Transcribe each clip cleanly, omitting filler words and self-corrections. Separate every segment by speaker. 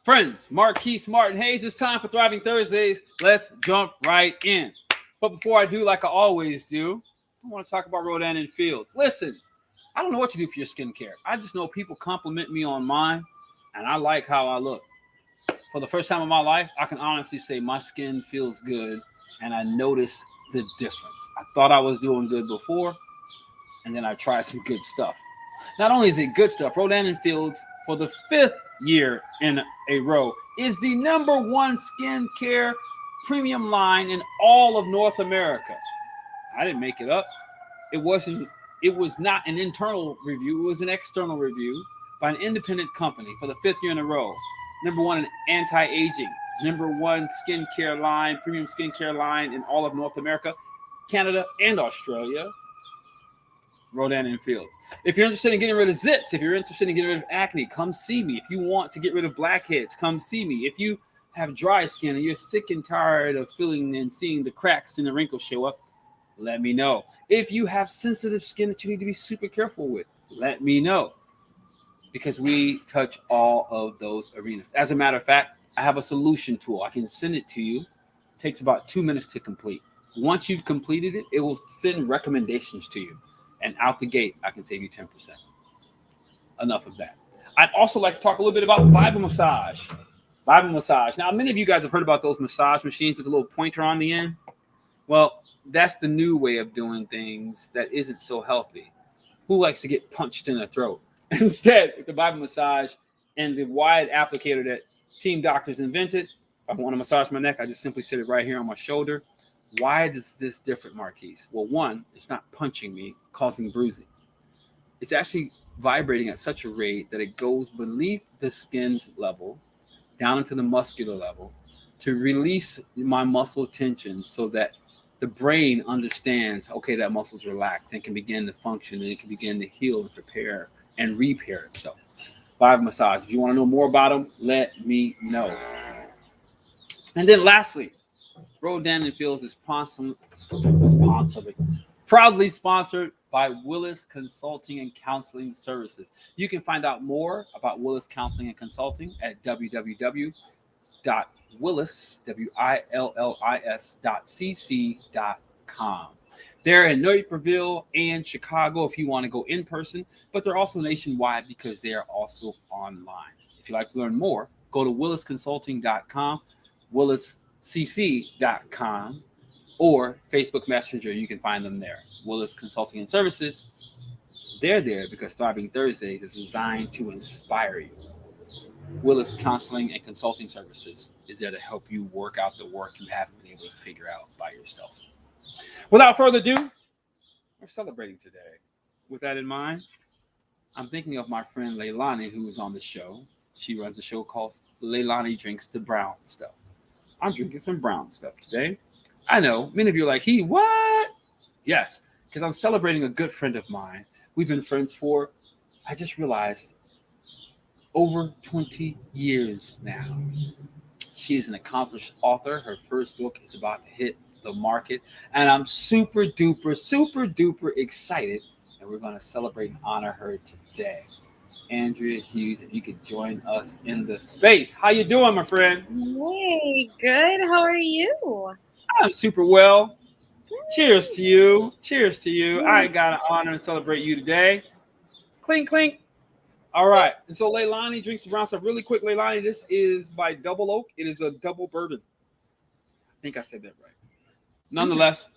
Speaker 1: Friends, Marquise Martin Hayes, it's time for Thriving Thursdays. Let's jump right in. But before I do, like I always do, I want to talk about Rodan and Fields. Listen, I don't know what you do for your skincare. I just know people compliment me on mine, and I like how I look. For the first time in my life, I can honestly say my skin feels good, and I notice the difference. I thought I was doing good before, and then I tried some good stuff. Not only is it good stuff, Rodan and Fields, for the fifth year in a row, is the number one skincare premium line in all of North America. I didn't make it up. It wasn't. It was not an internal review. It was an external review by an independent company for the fifth year in a row. Number one in anti-aging. Number one skincare line, premium skincare line in all of North America, Canada, and Australia. Rodan and Fields. If you're interested in getting rid of zits, if you're interested in getting rid of acne, come see me. If you want to get rid of blackheads, come see me. If you have dry skin and you're sick and tired of feeling and seeing the cracks and the wrinkles show up, let me know. If you have sensitive skin that you need to be super careful with, let me know. Because we touch all of those arenas. As a matter of fact, I have a solution tool. I can send it to you. It takes about 2 minutes to complete. Once you've completed it, it will send recommendations to you. And out the gate, I can save you 10%. Enough of that. I'd also like to talk a little bit about Vibra Massage. Vibra Massage. Now, many of you guys have heard about those massage machines with a little pointer on the end. Well, that's the new way of doing things that isn't so healthy. Who likes to get punched in the throat? Instead, with the Vibra Massage and the wide applicator that Team Doctors invented, if I want to massage my neck, I just simply sit it right here on my shoulder. Why is this different, Marquise? Well, one, it's not punching me, causing bruising. It's actually vibrating at such a rate that it goes beneath the skin's level, down into the muscular level, to release my muscle tension so that the brain understands, okay, that muscle's relaxed and can begin to function and it can begin to heal and prepare and repair itself. Vibra Massage. If you want to know more about them, let me know. And then lastly, Rodan and Fields is proudly sponsored by Willis Consulting and Counseling Services. You can find out more about Willis Counseling and Consulting at www.willis.cc.com. They're in Naperville and Chicago if you want to go in person, but they're also nationwide because they are also online. If you'd like to learn more, go to willisconsulting.com, williscc.com, or Facebook Messenger. You can find them there. Willis Consulting and Services. They're there because Thriving Thursdays is designed to inspire you. Willis Counseling and Consulting Services is there to help you work out the work you haven't been able to figure out by yourself. Without further ado, we're celebrating today. With that in mind, I'm thinking of my friend Leilani, who was on the show. She runs a show called Leilani Drinks the Brown Stuff. I'm drinking some brown stuff today. I know, many of you are like, what? Yes, because I'm celebrating a good friend of mine. We've been friends for, I just realized, over 20 years now. She is an accomplished author. Her first book is about to hit the market. And I'm super duper excited. And we're going to celebrate and honor her today. Andrea Hughes, if you could join us in the space. How you doing, my friend?
Speaker 2: Hey, good. How are you?
Speaker 1: I'm super well. Good. Cheers to you. Cheers to you. I got to honor and celebrate you today. Clink, clink. All right. And so Leilani Drinks the Brown Stuff. Really quick, Leilani, this is by Double Oak. It is a double bourbon. I think I said that right. Nonetheless,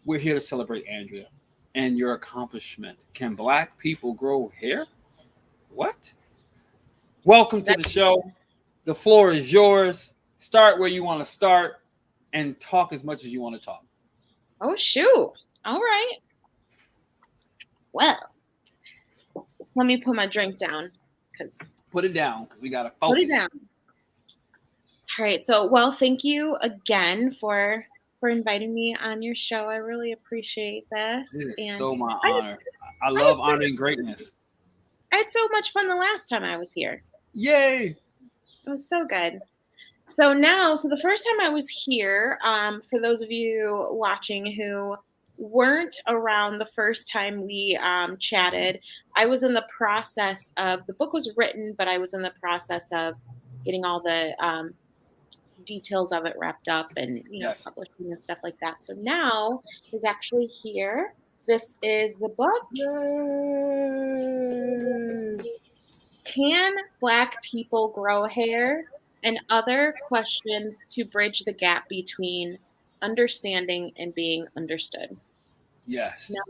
Speaker 1: we're here to celebrate Andrea and your accomplishment. Can Black people grow hair? What? Welcome to the show. The floor is yours. Start where you want to start and talk as much as you want to talk.
Speaker 2: Oh, shoot. All right. Well, let me put my drink down.
Speaker 1: Put it down because we got to focus.
Speaker 2: Put it down. All right. So, well, thank you again for inviting me on your show. I really appreciate this.
Speaker 1: It is so my honor. I love honoring greatness.
Speaker 2: I had so much fun the last time I was here.
Speaker 1: Yay!
Speaker 2: It was so good. So the first time I was here, for those of you watching who weren't around the first time we chatted, I was in the process of, the book was written, but I was in the process of getting all the details of it wrapped up and,
Speaker 1: Yes.
Speaker 2: publishing and stuff like that. So now is actually here. This is the book.
Speaker 1: Yay.
Speaker 2: Can Black People Grow Hair? And Other Questions to Bridge the Gap Between Understanding and Being Understood.
Speaker 1: Yes.
Speaker 2: Now,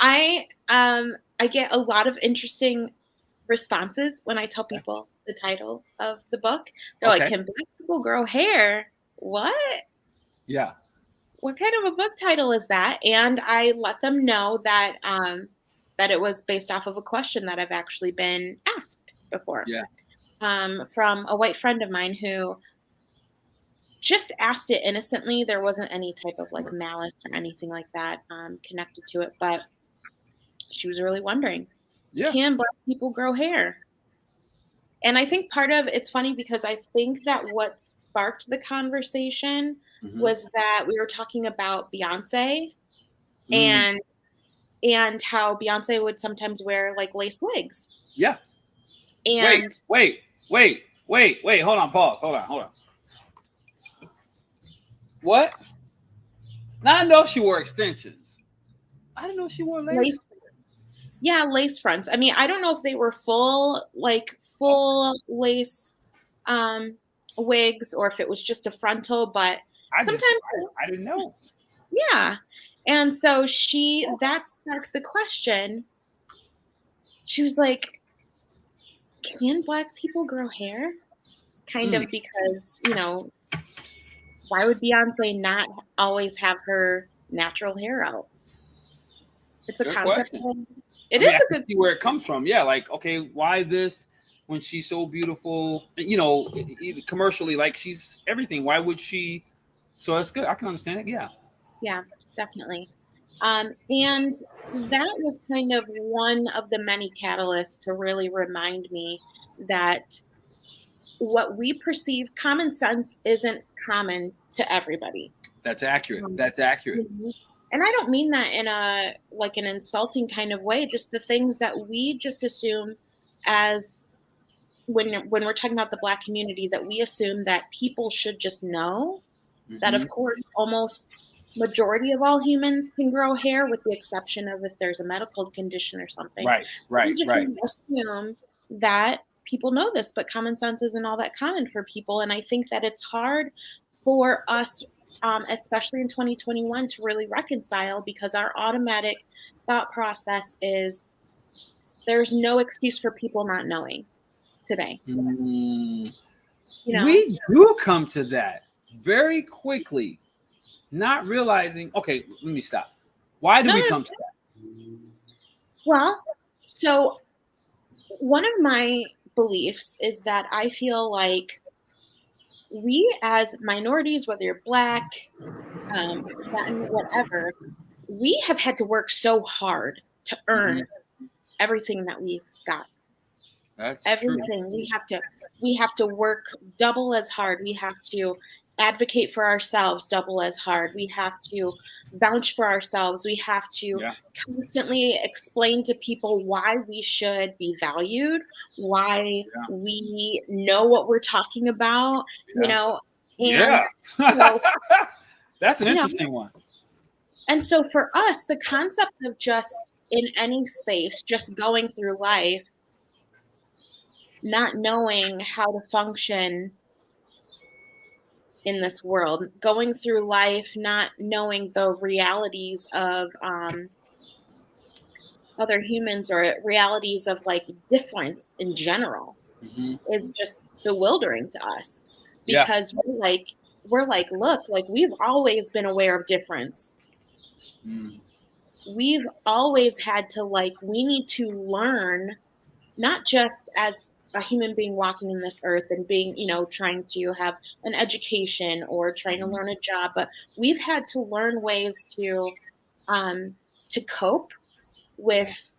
Speaker 2: I get a lot of interesting responses when I tell
Speaker 1: Okay.
Speaker 2: people the title of the book. They're like,
Speaker 1: Okay.
Speaker 2: "Can Black people grow hair?" What?
Speaker 1: Yeah.
Speaker 2: What kind of a book title is that? And I let them know that it was based off of a question that I've actually been asked before,
Speaker 1: Yeah.
Speaker 2: from a white friend of mine who just asked it innocently. There wasn't any type of like malice or anything like that connected to it, but she was really wondering,
Speaker 1: Yeah.
Speaker 2: can Black people grow hair? And I think part of it's funny because I think that what sparked the conversation
Speaker 1: Hmm.
Speaker 2: was that we were talking about Beyonce
Speaker 1: Mm.
Speaker 2: and how Beyonce would sometimes wear like lace wigs.
Speaker 1: Yeah. Wait.
Speaker 2: And
Speaker 1: Wait. Wait. Wait. Wait. Hold on. Pause. Hold on. Hold on. What? Now I know she wore extensions. I didn't know she wore lace.
Speaker 2: lace fronts. Yeah, lace fronts. I mean, I don't know if they were
Speaker 1: Okay.
Speaker 2: full lace um wigs or if it was just a frontal, but
Speaker 1: I just
Speaker 2: sometimes
Speaker 1: I didn't know.
Speaker 2: yeah. And so that sparked the question. She was like, "Can Black people grow hair?" Kind
Speaker 1: Mm.
Speaker 2: of because, why would Beyonce not always have her natural hair out? It's a
Speaker 1: Good
Speaker 2: concept.
Speaker 1: question.
Speaker 2: It
Speaker 1: I mean,
Speaker 2: is
Speaker 1: I
Speaker 2: a
Speaker 1: can
Speaker 2: good
Speaker 1: see where it
Speaker 2: question.
Speaker 1: comes from. Yeah, like okay, why this when she's so beautiful? Commercially, like she's everything. Why would she? So that's good. I can understand it. Yeah.
Speaker 2: Yeah, definitely. And that was kind of one of the many catalysts to really remind me that what we perceive common sense isn't common to everybody.
Speaker 1: That's accurate.
Speaker 2: Um,
Speaker 1: That's accurate.
Speaker 2: Mhm. And I don't mean that in a like an insulting kind of way, just the things that we just assume as when we're talking about the Black community, that we assume that people should just know that,
Speaker 1: Hmm.
Speaker 2: of course, almost majority of all humans can grow hair with the exception of if there's a medical condition or something.
Speaker 1: Right.
Speaker 2: We
Speaker 1: Right.
Speaker 2: just
Speaker 1: Right.
Speaker 2: really assume that people know this, but common sense isn't all that common for people. And I think that it's hard for us, especially in 2021, to really reconcile because our automatic thought process is there's no excuse for people not knowing today.
Speaker 1: Mm,
Speaker 2: You know?
Speaker 1: we do come to that very quickly, not realizing. Okay, let me stop. Why do
Speaker 2: No,
Speaker 1: we
Speaker 2: no.
Speaker 1: come to that?
Speaker 2: Well, so one of my beliefs is that I feel like we as minorities, whether you're Black, Latin, whatever, we have had to work so hard to
Speaker 1: Hmm.
Speaker 2: earn everything that we've got.
Speaker 1: That's true.
Speaker 2: Everything. We have to work double as hard. We have to advocate for ourselves double as hard. We have to vouch for ourselves. We have to
Speaker 1: Yeah.
Speaker 2: constantly explain to people why we should be valued, why
Speaker 1: Yeah.
Speaker 2: we know what we're talking about,
Speaker 1: Yeah.
Speaker 2: and
Speaker 1: Yeah.
Speaker 2: you know,
Speaker 1: That's an
Speaker 2: you know,
Speaker 1: interesting one.
Speaker 2: and so for us, the concept of just in any space, just going through life, not knowing how to function in this world, going through life not knowing the realities of other humans or realities of like difference in general
Speaker 1: Hmm.
Speaker 2: is just bewildering to us
Speaker 1: Yeah.
Speaker 2: because we're like, look, like we've always been aware of difference.
Speaker 1: Mm.
Speaker 2: We've always had to like we need to learn not just as a human being walking in this earth and being, trying to have an education or trying to
Speaker 1: Mhm.
Speaker 2: learn a job, but we've had to learn ways um, to cope
Speaker 1: Yeah.
Speaker 2: with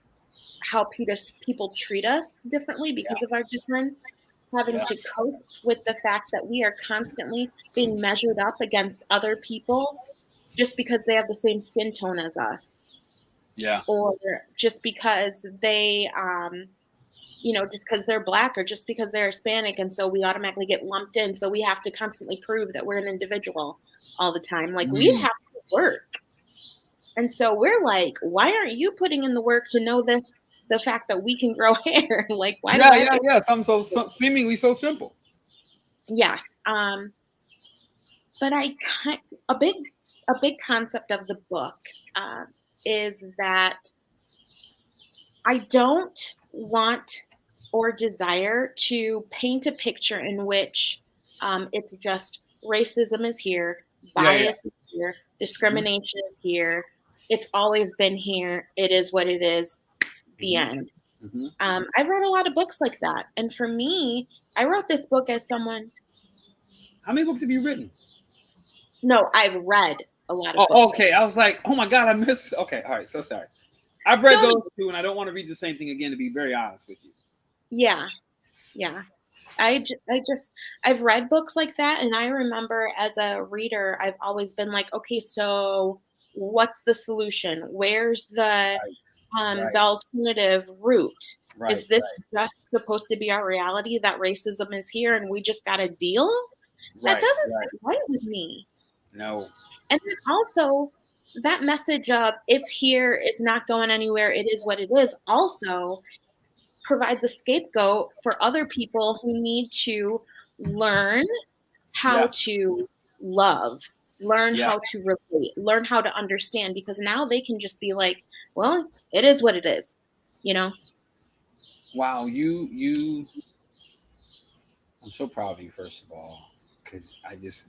Speaker 2: how people treat us differently because
Speaker 1: Yeah.
Speaker 2: of our difference, having
Speaker 1: Yeah.
Speaker 2: to cope with the fact that we are constantly being measured up against other people just because they have the same skin tone as us
Speaker 1: Yeah.
Speaker 2: or just because they just because they're Black or just because they're Hispanic. And so we automatically get lumped in. So we have to constantly prove that we're an individual all the time. Like we have to work. And so we're like, why aren't you putting in the work to know the fact that we can grow hair? Like, why do I have to?
Speaker 1: Yeah. Something so seemingly so simple.
Speaker 2: Yes. But a big concept of the book is that I don't want or desire to paint a picture in which it's just racism is here, bias is here, discrimination is here. It's always been here. It is what it is. The end. I've read a lot of books like that. And for me, I wrote this book as someone.
Speaker 1: How many books have you written?
Speaker 2: No, I've read a lot of books.
Speaker 1: Oh, okay. I was like, oh my God, I missed. Okay, all right. So sorry. I've read those too, and I don't want to read the same thing again, to be very honest with you.
Speaker 2: Yeah. I've read books like that, and I remember as a reader, I've always been like, okay, so what's the solution? Where's the alternative route? Is this just supposed to be our reality that racism is here and we just got to deal? That doesn't sit right with me.
Speaker 1: No.
Speaker 2: And then also that message of it's here, it's not going anywhere, it is what it is, also provides a scapegoat for other people who need to learn how to love, learn how to relate, learn how to understand, because now they can just be like, well, it is what it is,
Speaker 1: Wow, I'm so proud of you, first of all, because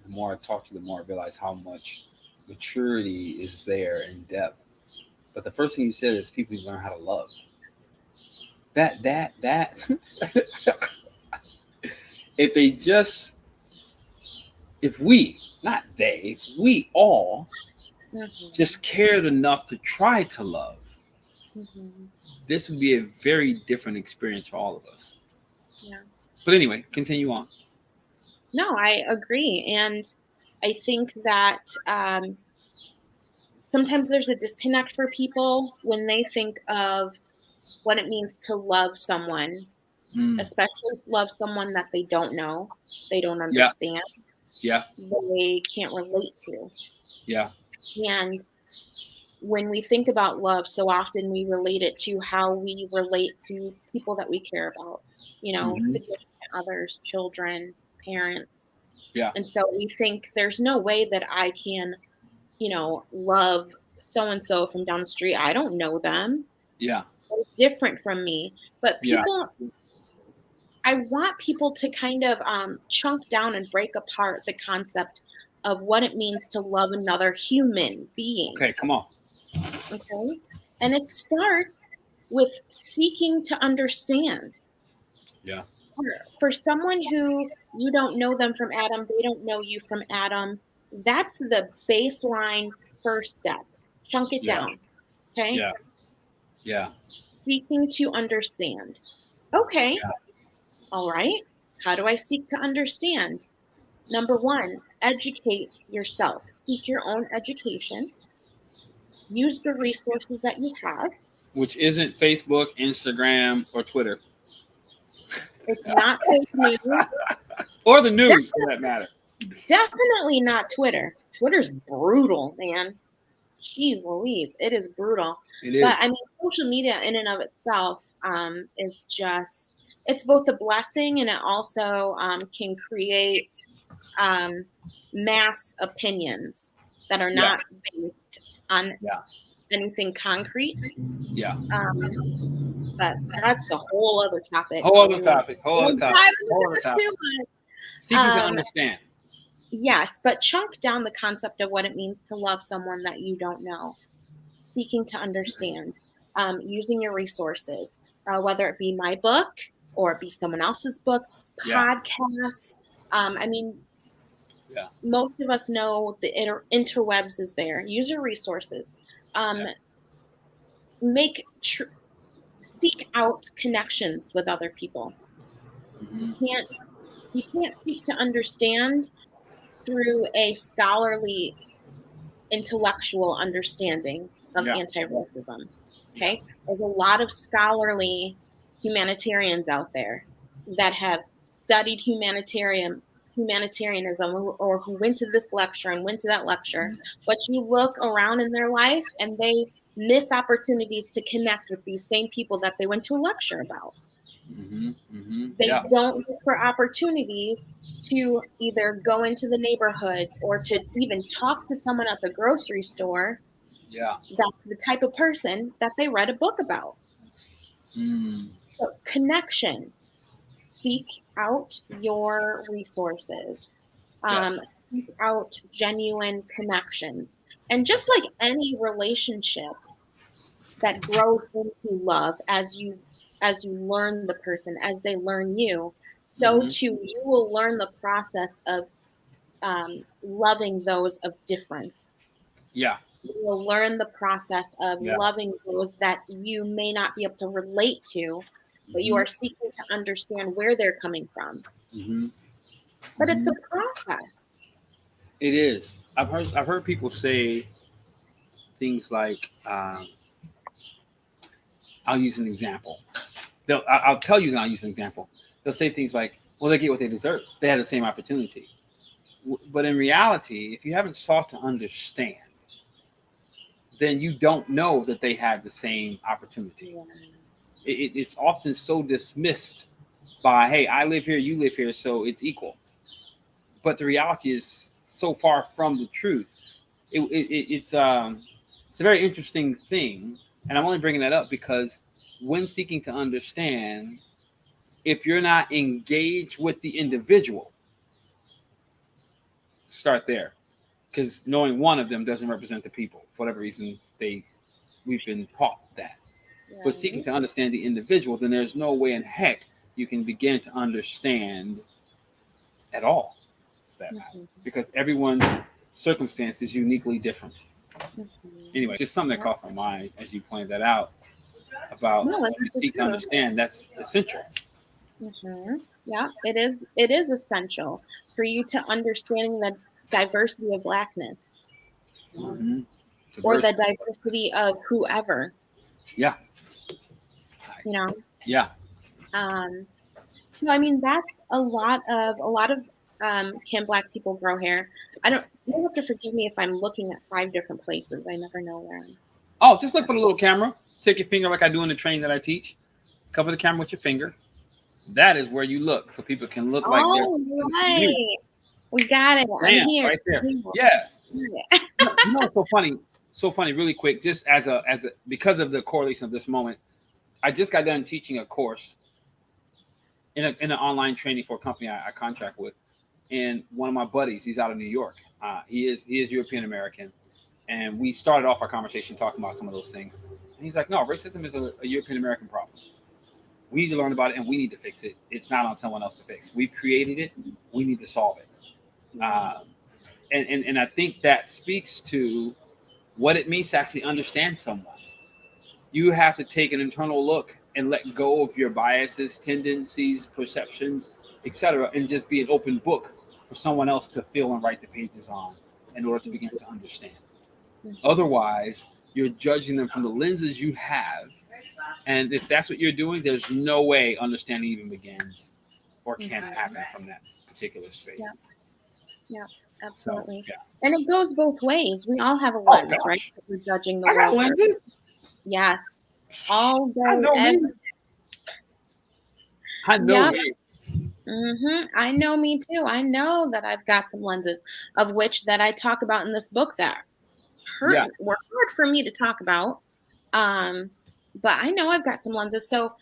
Speaker 1: the more I talk to you, the more I realize how much maturity is there in depth. But the first thing you said is people learn how to love. That if we, not they, if we all just cared enough to try to love, this would be a very different experience for all of us.
Speaker 2: Yeah.
Speaker 1: But anyway, continue on.
Speaker 2: No, I agree. And I think that sometimes there's a disconnect for people when they think of what it means to love someone, especially love someone that they don't know, they don't understand, they can't relate to.
Speaker 1: Yeah.
Speaker 2: And when we think about love, so often we relate it to how we relate to people that we care about, significant others, children, parents.
Speaker 1: Yeah.
Speaker 2: And so we think there's no way that I can, love so-and-so from down the street. I don't know them.
Speaker 1: Yeah.
Speaker 2: They're different from me. But I want people to kind of chunk down and break apart the concept of what it means to love another human being.
Speaker 1: Okay, come on.
Speaker 2: Okay. And it starts with seeking to understand.
Speaker 1: Yeah.
Speaker 2: For someone who you don't know them from Adam, they don't know you from Adam. That's the baseline first step. Chunk it down. Okay.
Speaker 1: Yeah. Yeah.
Speaker 2: Seeking to understand. Okay.
Speaker 1: Yeah.
Speaker 2: All right. How do I seek to understand? Number one, educate yourself. Seek your own education. Use the resources that you have.
Speaker 1: Which isn't Facebook, Instagram, or Twitter.
Speaker 2: It's not fake news.
Speaker 1: Or the news, for that matter.
Speaker 2: Definitely not Twitter. Twitter's brutal, man. Jeez Louise, it is brutal.
Speaker 1: It is.
Speaker 2: But I mean, social media in and of itself is just, it's both a blessing and it also can create mass opinions that are not based on anything concrete.
Speaker 1: Yeah.
Speaker 2: But that's a whole other topic.
Speaker 1: Whole other topic. Seeking to understand.
Speaker 2: Yes, but chunk down the concept of what it means to love someone that you don't know. Seeking to understand. Using your resources, whether it be my book or it be someone else's book, podcasts. I mean, most of us know the interwebs is there. Use your resources. Seek out connections with other people. You can't seek to understand through a scholarly, intellectual understanding of anti-racism. Okay, there's a lot of scholarly, humanitarians out there that have studied humanitarianism, or who went to this lecture and went to that lecture, but you look around in their life and they miss opportunities to connect with these same people that they went to a lecture about. They
Speaker 1: Yeah.
Speaker 2: don't look for opportunities to either go into the neighborhoods or to even talk to someone at the grocery store
Speaker 1: Yeah.
Speaker 2: that's the type of person that they read a book about.
Speaker 1: Mm.
Speaker 2: So connection. Seek out your resources.
Speaker 1: Yes.
Speaker 2: Seek out genuine connections. And just like any relationship that grows into love as you learn the person, as they learn you, so
Speaker 1: Hmm.
Speaker 2: too you will learn the process of loving those of difference.
Speaker 1: Yeah.
Speaker 2: You will learn the process of
Speaker 1: Yeah.
Speaker 2: loving those that you may not be able to relate to, but you
Speaker 1: Hmm.
Speaker 2: are seeking to understand where they're coming from.
Speaker 1: Hmm.
Speaker 2: But it's
Speaker 1: Hmm.
Speaker 2: a process.
Speaker 1: It is. I've heard people say things like, I'll use an example. I'll tell you, and I'll use an example. They'll say things like, "Well, they get what they deserve. They had the same opportunity." But in reality, if you haven't sought to understand, then you don't know that they have the same opportunity.
Speaker 2: Yeah.
Speaker 1: It's often so dismissed by, "Hey, I live here, you live here, so it's equal." But the reality is so far from the truth. It's a very interesting thing, and I'm only bringing that up because when seeking to understand, if you're not engaged with the individual, start there, because knowing one of them doesn't represent the people for whatever reason we've been taught that. But seeking
Speaker 2: Right.
Speaker 1: to understand the individual, then there's no way in heck you can begin to understand at all, for that matter,
Speaker 2: Mhm.
Speaker 1: because everyone's circumstance is uniquely different.
Speaker 2: Mhm.
Speaker 1: Anyway, just something that
Speaker 2: Yeah.
Speaker 1: crossed my mind as you pointed that out about
Speaker 2: No,
Speaker 1: when you
Speaker 2: it's the
Speaker 1: seek to
Speaker 2: truth.
Speaker 1: understand, that's essential.
Speaker 2: Yeah, it is. It is essential for you to understanding the diversity of blackness,
Speaker 1: Mm-hmm.
Speaker 2: or the
Speaker 1: Diversity.
Speaker 2: diversity of whoever.
Speaker 1: Yeah.
Speaker 2: You know.
Speaker 1: Yeah.
Speaker 2: Um, so I mean, that's a lot of can Black people grow hair? I don't. You have to forgive me if I'm looking at 5 different places. I never know where I'm.
Speaker 1: Oh, just look for the little camera. Take your finger like I do in the training that I teach. Cover the camera with your finger. That is where you look, so people can look like they're
Speaker 2: Oh,
Speaker 1: looking to you.
Speaker 2: right. We got it. I'm
Speaker 1: Bam,
Speaker 2: here.
Speaker 1: right there.
Speaker 2: I'm
Speaker 1: Yeah.
Speaker 2: here.
Speaker 1: What's so funny? So funny, really quick. Just as a because of the correlation of this moment, I just got done teaching a course in an online training for a company I contract with, and one of my buddies, he's out of New York. He is European American, and we started off our conversation talking about some of those things. And he's like, "No, racism is a European American problem. We need to learn about it, and we need to fix it. It's not on someone else to fix. We've created it. We need to solve it."
Speaker 2: Yeah.
Speaker 1: Um, and I think that speaks to what it means to actually understand someone. You have to take an internal look and let go of your biases, tendencies, perceptions, etc., and just be an open book for someone else to feel and write the pages on in order to begin to understand.
Speaker 2: Mhm.
Speaker 1: Otherwise, you're judging them from the lenses you have, and if that's what you're doing, there's no way understanding even begins or can
Speaker 2: Mhm.
Speaker 1: happen from that particular
Speaker 2: Yeah.
Speaker 1: space.
Speaker 2: Yeah.
Speaker 1: So,
Speaker 2: Absolutely.
Speaker 1: yeah.
Speaker 2: And it goes both ways. We all have a
Speaker 1: Oh
Speaker 2: lens, right?
Speaker 1: gosh,
Speaker 2: That we're judging the
Speaker 1: I got
Speaker 2: world through.
Speaker 1: lenses.
Speaker 2: Yes. All
Speaker 1: I
Speaker 2: day,
Speaker 1: know
Speaker 2: every.
Speaker 1: me. I know
Speaker 2: Yep.
Speaker 1: me.
Speaker 2: I know me too. I know that I've got some lenses, of which that I talk about in this book, that
Speaker 1: Yeah.
Speaker 2: were hard for me to talk about. Um, but I know I've got some lenses. So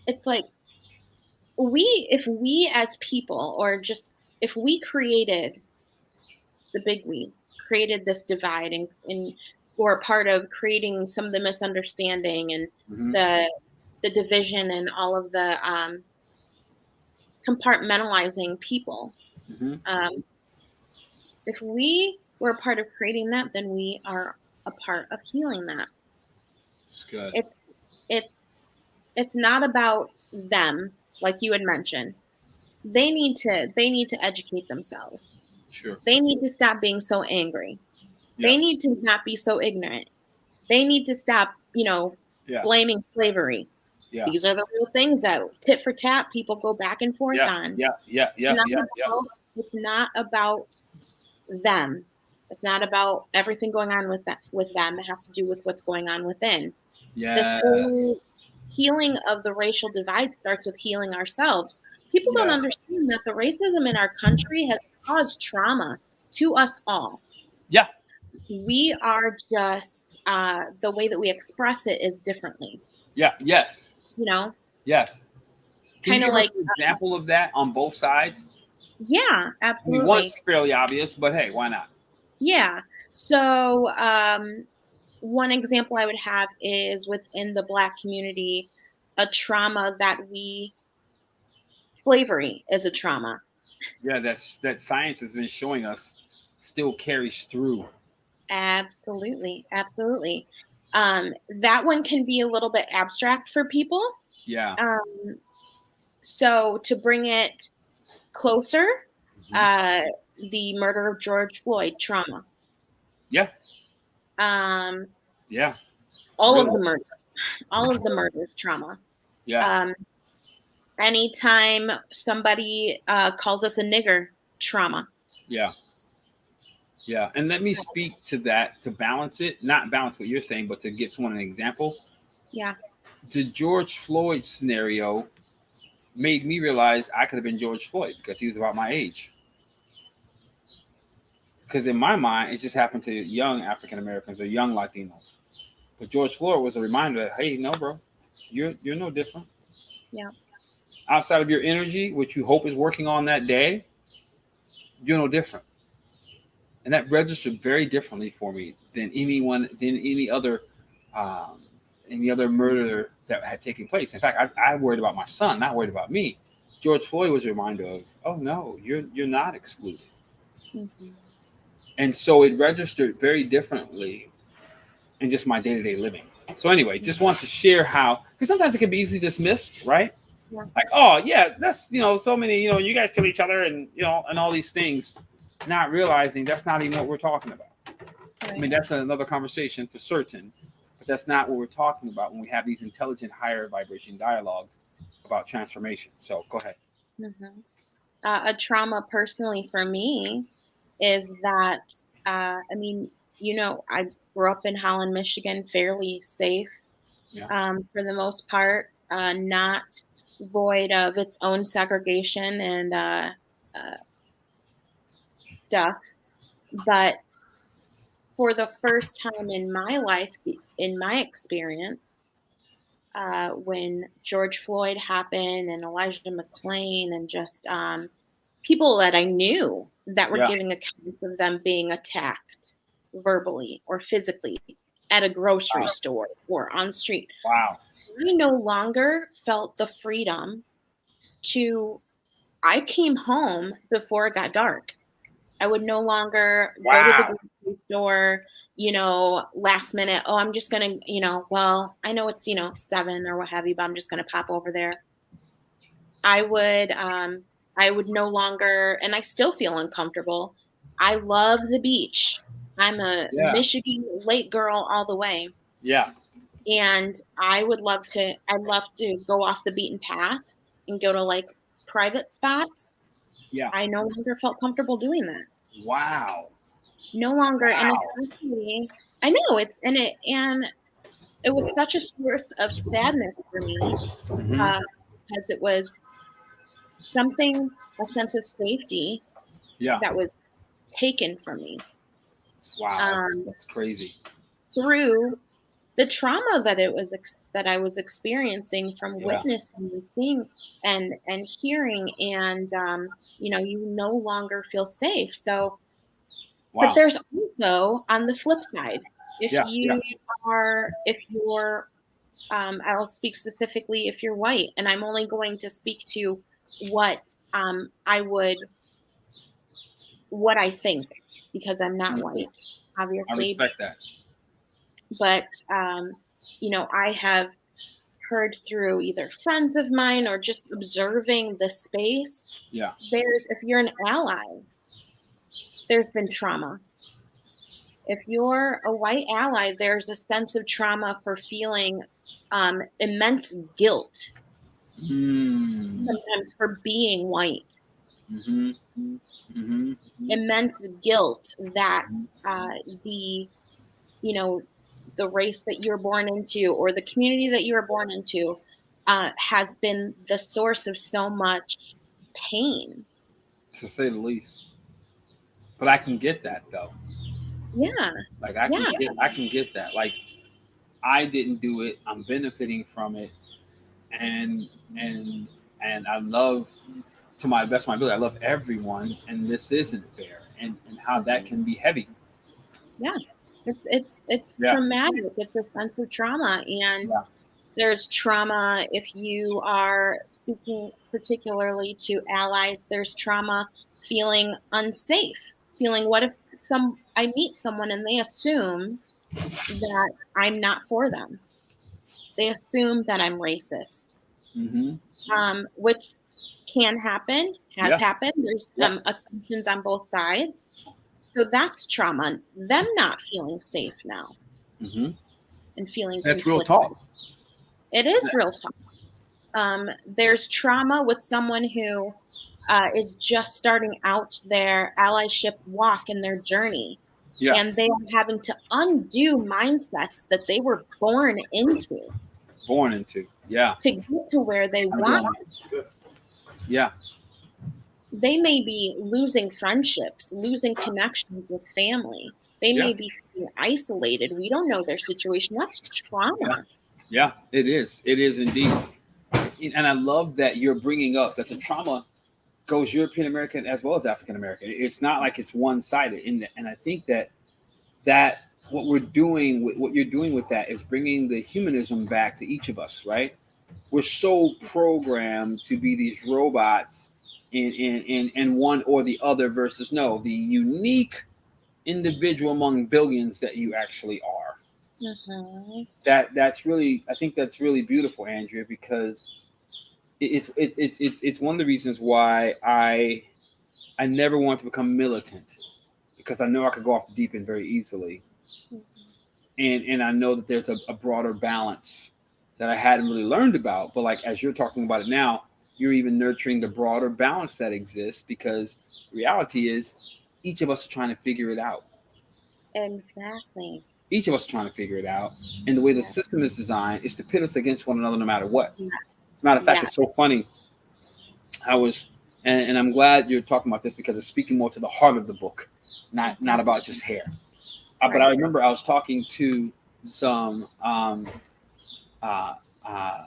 Speaker 2: it's like, if we as people, or just if we created the big we, created this divide, and were a part of creating some of the misunderstanding and
Speaker 1: Hmm.
Speaker 2: the division and all of the compartmentalizing people.
Speaker 1: Hmm.
Speaker 2: Um, if we were a part of creating that, then we are a part of healing that.
Speaker 1: It's good.
Speaker 2: It's it's it's not about them, like you had mentioned. They need to educate themselves.
Speaker 1: Sure.
Speaker 2: They need to stop being so angry.
Speaker 1: Yeah.
Speaker 2: They need to not be so ignorant. They need to stop,
Speaker 1: Yeah.
Speaker 2: blaming slavery.
Speaker 1: Yeah.
Speaker 2: These are the real things that tit for tat people go back and forth
Speaker 1: Yeah.
Speaker 2: on.
Speaker 1: Yeah. Yeah. Yeah.
Speaker 2: Not
Speaker 1: Yeah. Yeah.
Speaker 2: it's not about them. It's not about everything going on with them. It has to do with what's going on within. This
Speaker 1: Yes.
Speaker 2: whole healing of the racial divide starts with healing ourselves. People don't
Speaker 1: Yeah.
Speaker 2: understand that the racism in our country has caused trauma to us all.
Speaker 1: Yeah.
Speaker 2: We are just the way that we express it is differently.
Speaker 1: Yeah. Yes.
Speaker 2: You know,
Speaker 1: Yes. Can you
Speaker 2: kind of
Speaker 1: give us
Speaker 2: like
Speaker 1: an example of that on both sides?
Speaker 2: yeah,
Speaker 1: I mean,
Speaker 2: absolutely.
Speaker 1: one's fairly obvious, but hey, why not?
Speaker 2: Yeah. So, one example I would have is within the Black community, a trauma that slavery is a trauma.
Speaker 1: Yeah, that science has been showing us still carries through.
Speaker 2: Absolutely. Absolutely. That one can be a little bit abstract for people.
Speaker 1: Yeah.
Speaker 2: Um, so, to bring it closer,
Speaker 1: Mhm.
Speaker 2: uh, the murder of George Floyd trauma.
Speaker 1: Yeah.
Speaker 2: Um,
Speaker 1: Yeah.
Speaker 2: all of
Speaker 1: Really.
Speaker 2: the murders, all of the murders trauma.
Speaker 1: Yeah.
Speaker 2: Um, Anytime somebody calls us a nigger, trauma.
Speaker 1: Yeah. Yeah. And let me speak to that to balance it, not balance what you're saying, but to give someone an example.
Speaker 2: Yeah.
Speaker 1: The George Floyd scenario made me realize I could have been George Floyd because he was about my age. Because in my mind, it just happened to young African Americans or young Latinos. But George Floyd was a reminder that, hey, no, bro, you're no different.
Speaker 2: Yeah.
Speaker 1: Outside of your energy, which you hope is working on that day, you're no different. And that registered very differently for me than um, any other murder that had taken place. In fact, I worried about my son, not worried about me. George Floyd was a reminder of, oh no, you're not excluded.
Speaker 2: Hmm.
Speaker 1: And so it registered very differently in just my day-to-day living. So anyway, just want to share how, because sometimes it can be easily dismissed, right?
Speaker 2: Yeah.
Speaker 1: Like, oh yeah, that's so many, you guys kill each other and and all these things, not realizing that's not even what we're talking about. I mean,
Speaker 2: Right.
Speaker 1: that's another conversation for certain, but that's not what we're talking about when we have these intelligent higher vibration dialogues about transformation. So go ahead.
Speaker 2: Hmm. A trauma personally for me is that, I mean, I grew up in Holland, Michigan, fairly safe
Speaker 1: Yeah.
Speaker 2: for the most part, not void of its own segregation and uh, stuff. But for the first time in my life, in my experience, when George Floyd happened and Elijah McClain and just people that I knew that were
Speaker 1: Yeah.
Speaker 2: giving accounts of them being attacked verbally or physically at a grocery
Speaker 1: Wow.
Speaker 2: store or on the street.
Speaker 1: Wow.
Speaker 2: I no longer felt the freedom to, I came home before it got dark. I would no longer go to the
Speaker 1: Wow.
Speaker 2: grocery store, last minute. Oh, I'm just going to, well, I know it's, 7 or what have you, but I'm just going to pop over there. I would, um, I would no longer, and I still feel uncomfortable. I love the beach. I'm a
Speaker 1: Yeah.
Speaker 2: Michigan lake girl all the way.
Speaker 1: Yeah.
Speaker 2: And I'd love to go off the beaten path and go to like private spots.
Speaker 1: Yeah.
Speaker 2: I no longer felt comfortable doing that.
Speaker 1: Wow.
Speaker 2: No longer, and
Speaker 1: Wow.
Speaker 2: especially, I know and it was such a source of sadness for me,
Speaker 1: Hmm.
Speaker 2: uh, because it was something, a sense of safety
Speaker 1: Yeah.
Speaker 2: that was taken from me,
Speaker 1: Wow. That's,
Speaker 2: um,
Speaker 1: that's crazy.
Speaker 2: through the trauma that that I was experiencing from
Speaker 1: Yeah.
Speaker 2: witnessing and seeing and hearing, and you no longer feel safe. So, but
Speaker 1: Wow.
Speaker 2: there's also on the flip side,
Speaker 1: Yeah. Yeah.
Speaker 2: if you're I'll speak specifically if you're white, and I'm only going to speak to what I would what I think because I'm not
Speaker 1: Mhm.
Speaker 2: white,
Speaker 1: I
Speaker 2: obviously,
Speaker 1: respect that.
Speaker 2: but I have heard through either friends of mine or just observing the space. If you're an ally, there's been trauma. If you're a white ally, there's a sense of trauma for feeling immense guilt,
Speaker 1: Mm.
Speaker 2: sometimes for being white.
Speaker 1: Mm-hmm. Mm-hmm.
Speaker 2: Immense guilt that the you know the race that you're born into or the community that you were born into has been the source of so much pain.
Speaker 1: To say the least. But I can get that though.
Speaker 2: Yeah,
Speaker 1: Like
Speaker 2: yeah,
Speaker 1: I can get that. Like I didn't do it. I'm benefiting from it, and and and I love to my best of my ability. I love everyone, and this isn't fair, and how that
Speaker 2: mhm,
Speaker 1: can be heavy.
Speaker 2: yeah. It's
Speaker 1: Yeah.
Speaker 2: traumatic. It's a sense of trauma, and
Speaker 1: Yeah.
Speaker 2: there's trauma if you are speaking particularly to allies. There's trauma feeling unsafe, feeling what if some I meet someone and they assume that I'm not for them. They assume that I'm racist,
Speaker 1: Mm-hmm.
Speaker 2: which can happen, has
Speaker 1: Yeah.
Speaker 2: happened. There's
Speaker 1: Yeah.
Speaker 2: assumptions on both sides. So that's trauma, them not feeling safe now
Speaker 1: Mm-hmm.
Speaker 2: and feeling
Speaker 1: That's real
Speaker 2: conflicted.
Speaker 1: talk.
Speaker 2: It is real talk. There's trauma with someone who is just starting out their allyship walk in their journey,
Speaker 1: Yeah.
Speaker 2: and they are having to undo mindsets that they were born into
Speaker 1: Born into. Yeah.
Speaker 2: to get to where they
Speaker 1: I'm
Speaker 2: want.
Speaker 1: doing it. Yeah.
Speaker 2: They may be losing friendships, losing connections with family. They
Speaker 1: Yeah.
Speaker 2: may be feeling isolated. We don't know their situation. That's
Speaker 1: Yeah.
Speaker 2: trauma.
Speaker 1: Yeah. It is. It is indeed. And I love that you're bringing up that the trauma goes European American as well as African American. It's not like it's one sided. And I think that what we're doing, what you're doing with that, is bringing the humanism back to each of us. Right? We're so programmed to be these robots in one or the other versus no, the unique individual among billions that you actually are.
Speaker 2: Mhm.
Speaker 1: That's really, I think that's really beautiful, Andrea, because it's one of the reasons why I never want to become militant, because I know I could go off the deep end very easily,
Speaker 2: Mhm.
Speaker 1: and I know that there's a broader balance that I hadn't really learned about. But like as you're talking about it now, you're even nurturing the broader balance that exists, because the reality is each of us are trying to figure it out.
Speaker 2: Exactly.
Speaker 1: Each of us are trying to figure it out, and the way the
Speaker 2: Yeah.
Speaker 1: system is designed is to pit us against one another no matter what.
Speaker 2: Yes.
Speaker 1: As a matter of fact,
Speaker 2: Yeah.
Speaker 1: it's so funny. I was, and I'm glad you're talking about this because it's speaking more to the heart of the book, not
Speaker 2: Mhm.
Speaker 1: about just hair. But I
Speaker 2: Right.
Speaker 1: remember I was talking to some uh, uh,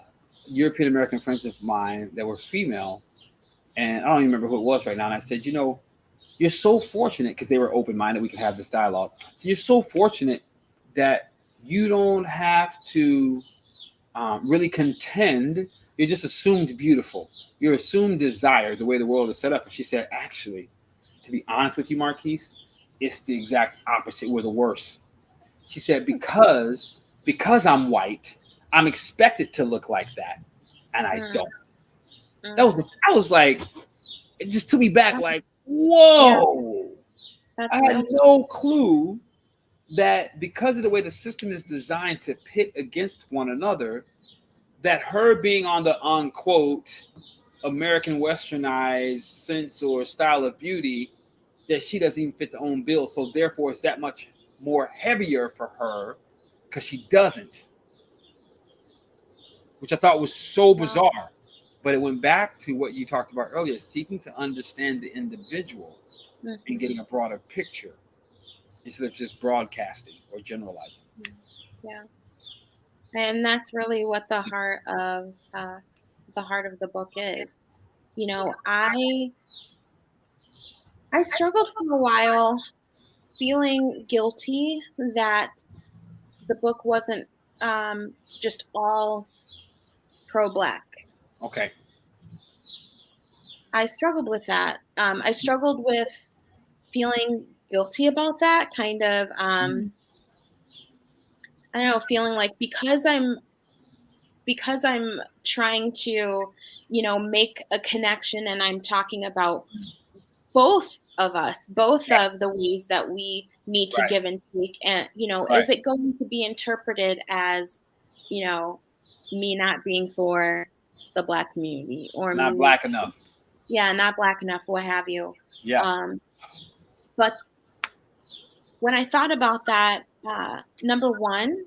Speaker 1: European American friends of mine that were female, and I don't even remember who it was right now. And I said, you're so fortunate, because they were open minded. We could have this dialogue. So you're so fortunate that you don't have to really contend. You're just assumed beautiful. You're assumed desire, the way the world is set up. And she said, actually, to be honest with you, Marquise, it's the exact opposite. We're the worst. She said, because I'm white, I'm expected to look like that, and I
Speaker 2: Mm,
Speaker 1: don't. That was
Speaker 2: mm.
Speaker 1: I was like, it just took me back.
Speaker 2: That-
Speaker 1: Like,
Speaker 2: Yeah,
Speaker 1: whoa! I
Speaker 2: that's
Speaker 1: had
Speaker 2: real talk.
Speaker 1: no clue that because of the way the system is designed to pit against one another, that her being on the unquote American westernized sense or style of beauty, that she doesn't even fit the own bill. So therefore, it's that much more heavier for her because she doesn't, which I thought was so
Speaker 2: Wow.
Speaker 1: bizarre. But it went back to what you talked about earlier, seeking to understand the individual and
Speaker 2: Mhm.
Speaker 1: getting a broader picture instead of just broadcasting or generalizing.
Speaker 2: Mm. Yeah. And that's really what the heart of the book is. You know, I struggled for a while feeling guilty that the book wasn't just all pro black.
Speaker 1: Okay.
Speaker 2: I struggled with that. I struggled with feeling guilty about that kind of
Speaker 1: Mm.
Speaker 2: I don't know, feeling like because I'm trying to, make a connection and I'm talking about both of us, both
Speaker 1: Yeah.
Speaker 2: of the ways that we need to
Speaker 1: Right.
Speaker 2: give and take. And,
Speaker 1: Right.
Speaker 2: is it going to be interpreted as, you know, me not being for the Black community or
Speaker 1: Not
Speaker 2: me,
Speaker 1: black enough.
Speaker 2: yeah, not Black enough, what have you.
Speaker 1: Yeah.
Speaker 2: Um, but when I thought about that, number one,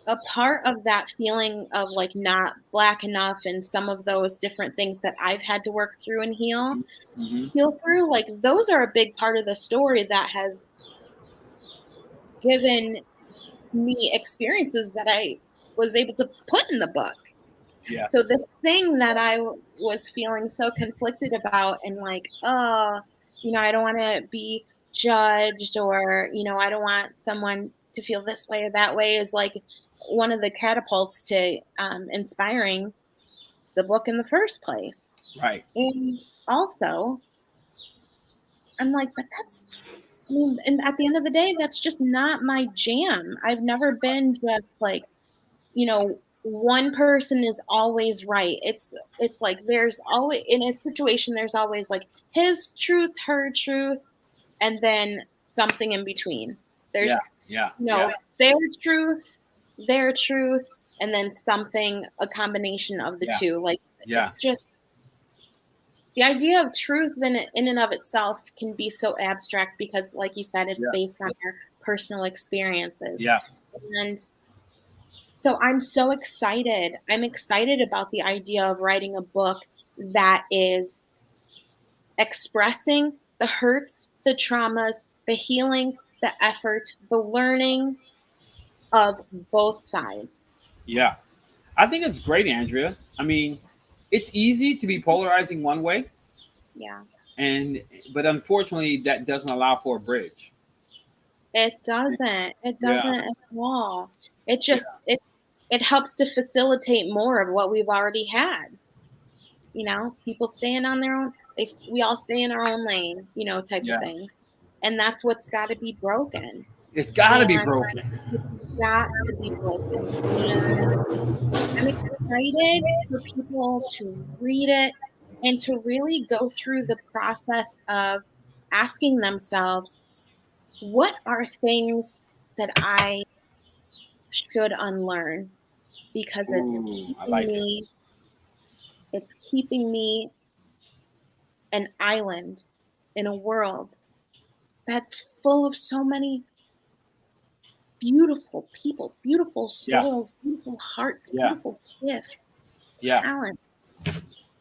Speaker 2: a part of that feeling of like not Black enough and some of those different things that I've had to work through and
Speaker 1: Hmm.
Speaker 2: heal through, like those are a big part of the story that has given me experiences that I was able to put in the book.
Speaker 1: Yeah.
Speaker 2: So this thing that was feeling so conflicted about and like, oh, I don't want to be judged or, I don't want someone to feel this way or that way is like one of the catapults to inspiring the book in the first place.
Speaker 1: Right.
Speaker 2: And also, I'm like, but and at the end of the day, that's just not my jam. I've never been just like, one person is always right. It's like there's always in a situation there's always like his truth, her truth, and then something in between.
Speaker 1: Yeah.
Speaker 2: There's
Speaker 1: Yeah.
Speaker 2: you
Speaker 1: Yeah.
Speaker 2: know, truth, their truth, and then something a combination of the
Speaker 1: Yeah.
Speaker 2: two. Like
Speaker 1: Yeah.
Speaker 2: it's just the idea of truths in and of itself can be so abstract because like you said it's
Speaker 1: Yeah.
Speaker 2: based on our personal experiences.
Speaker 1: Yeah.
Speaker 2: And so I'm so excited. I'm excited about the idea of writing a book that is expressing the hurts, the traumas, the healing, the effort, the learning of both sides.
Speaker 1: Yeah. I think it's great, Andrea. I mean, it's easy to be polarizing one way,
Speaker 2: Yeah.
Speaker 1: and but unfortunately, that doesn't allow for a bridge.
Speaker 2: It doesn't. It
Speaker 1: Yeah.
Speaker 2: doesn't at all. It
Speaker 1: Yeah.
Speaker 2: just it helps to facilitate more of what we've already had. People staying on their own. We all stay in our own lane, type of
Speaker 1: Yeah.
Speaker 2: thing. And that's what's got to be broken.
Speaker 1: It's got to be
Speaker 2: And
Speaker 1: broken.
Speaker 2: it's got to be broken. And I'm excited for people to read it and to really go through the process of asking themselves, what are things that I should unlearn? Because
Speaker 1: Ooh, I like it.
Speaker 2: it's keeping me an island in a world that's full of so many beautiful people, beautiful
Speaker 1: Yeah.
Speaker 2: souls, beautiful hearts,
Speaker 1: Yeah.
Speaker 2: beautiful gifts,
Speaker 1: Yeah.
Speaker 2: talents.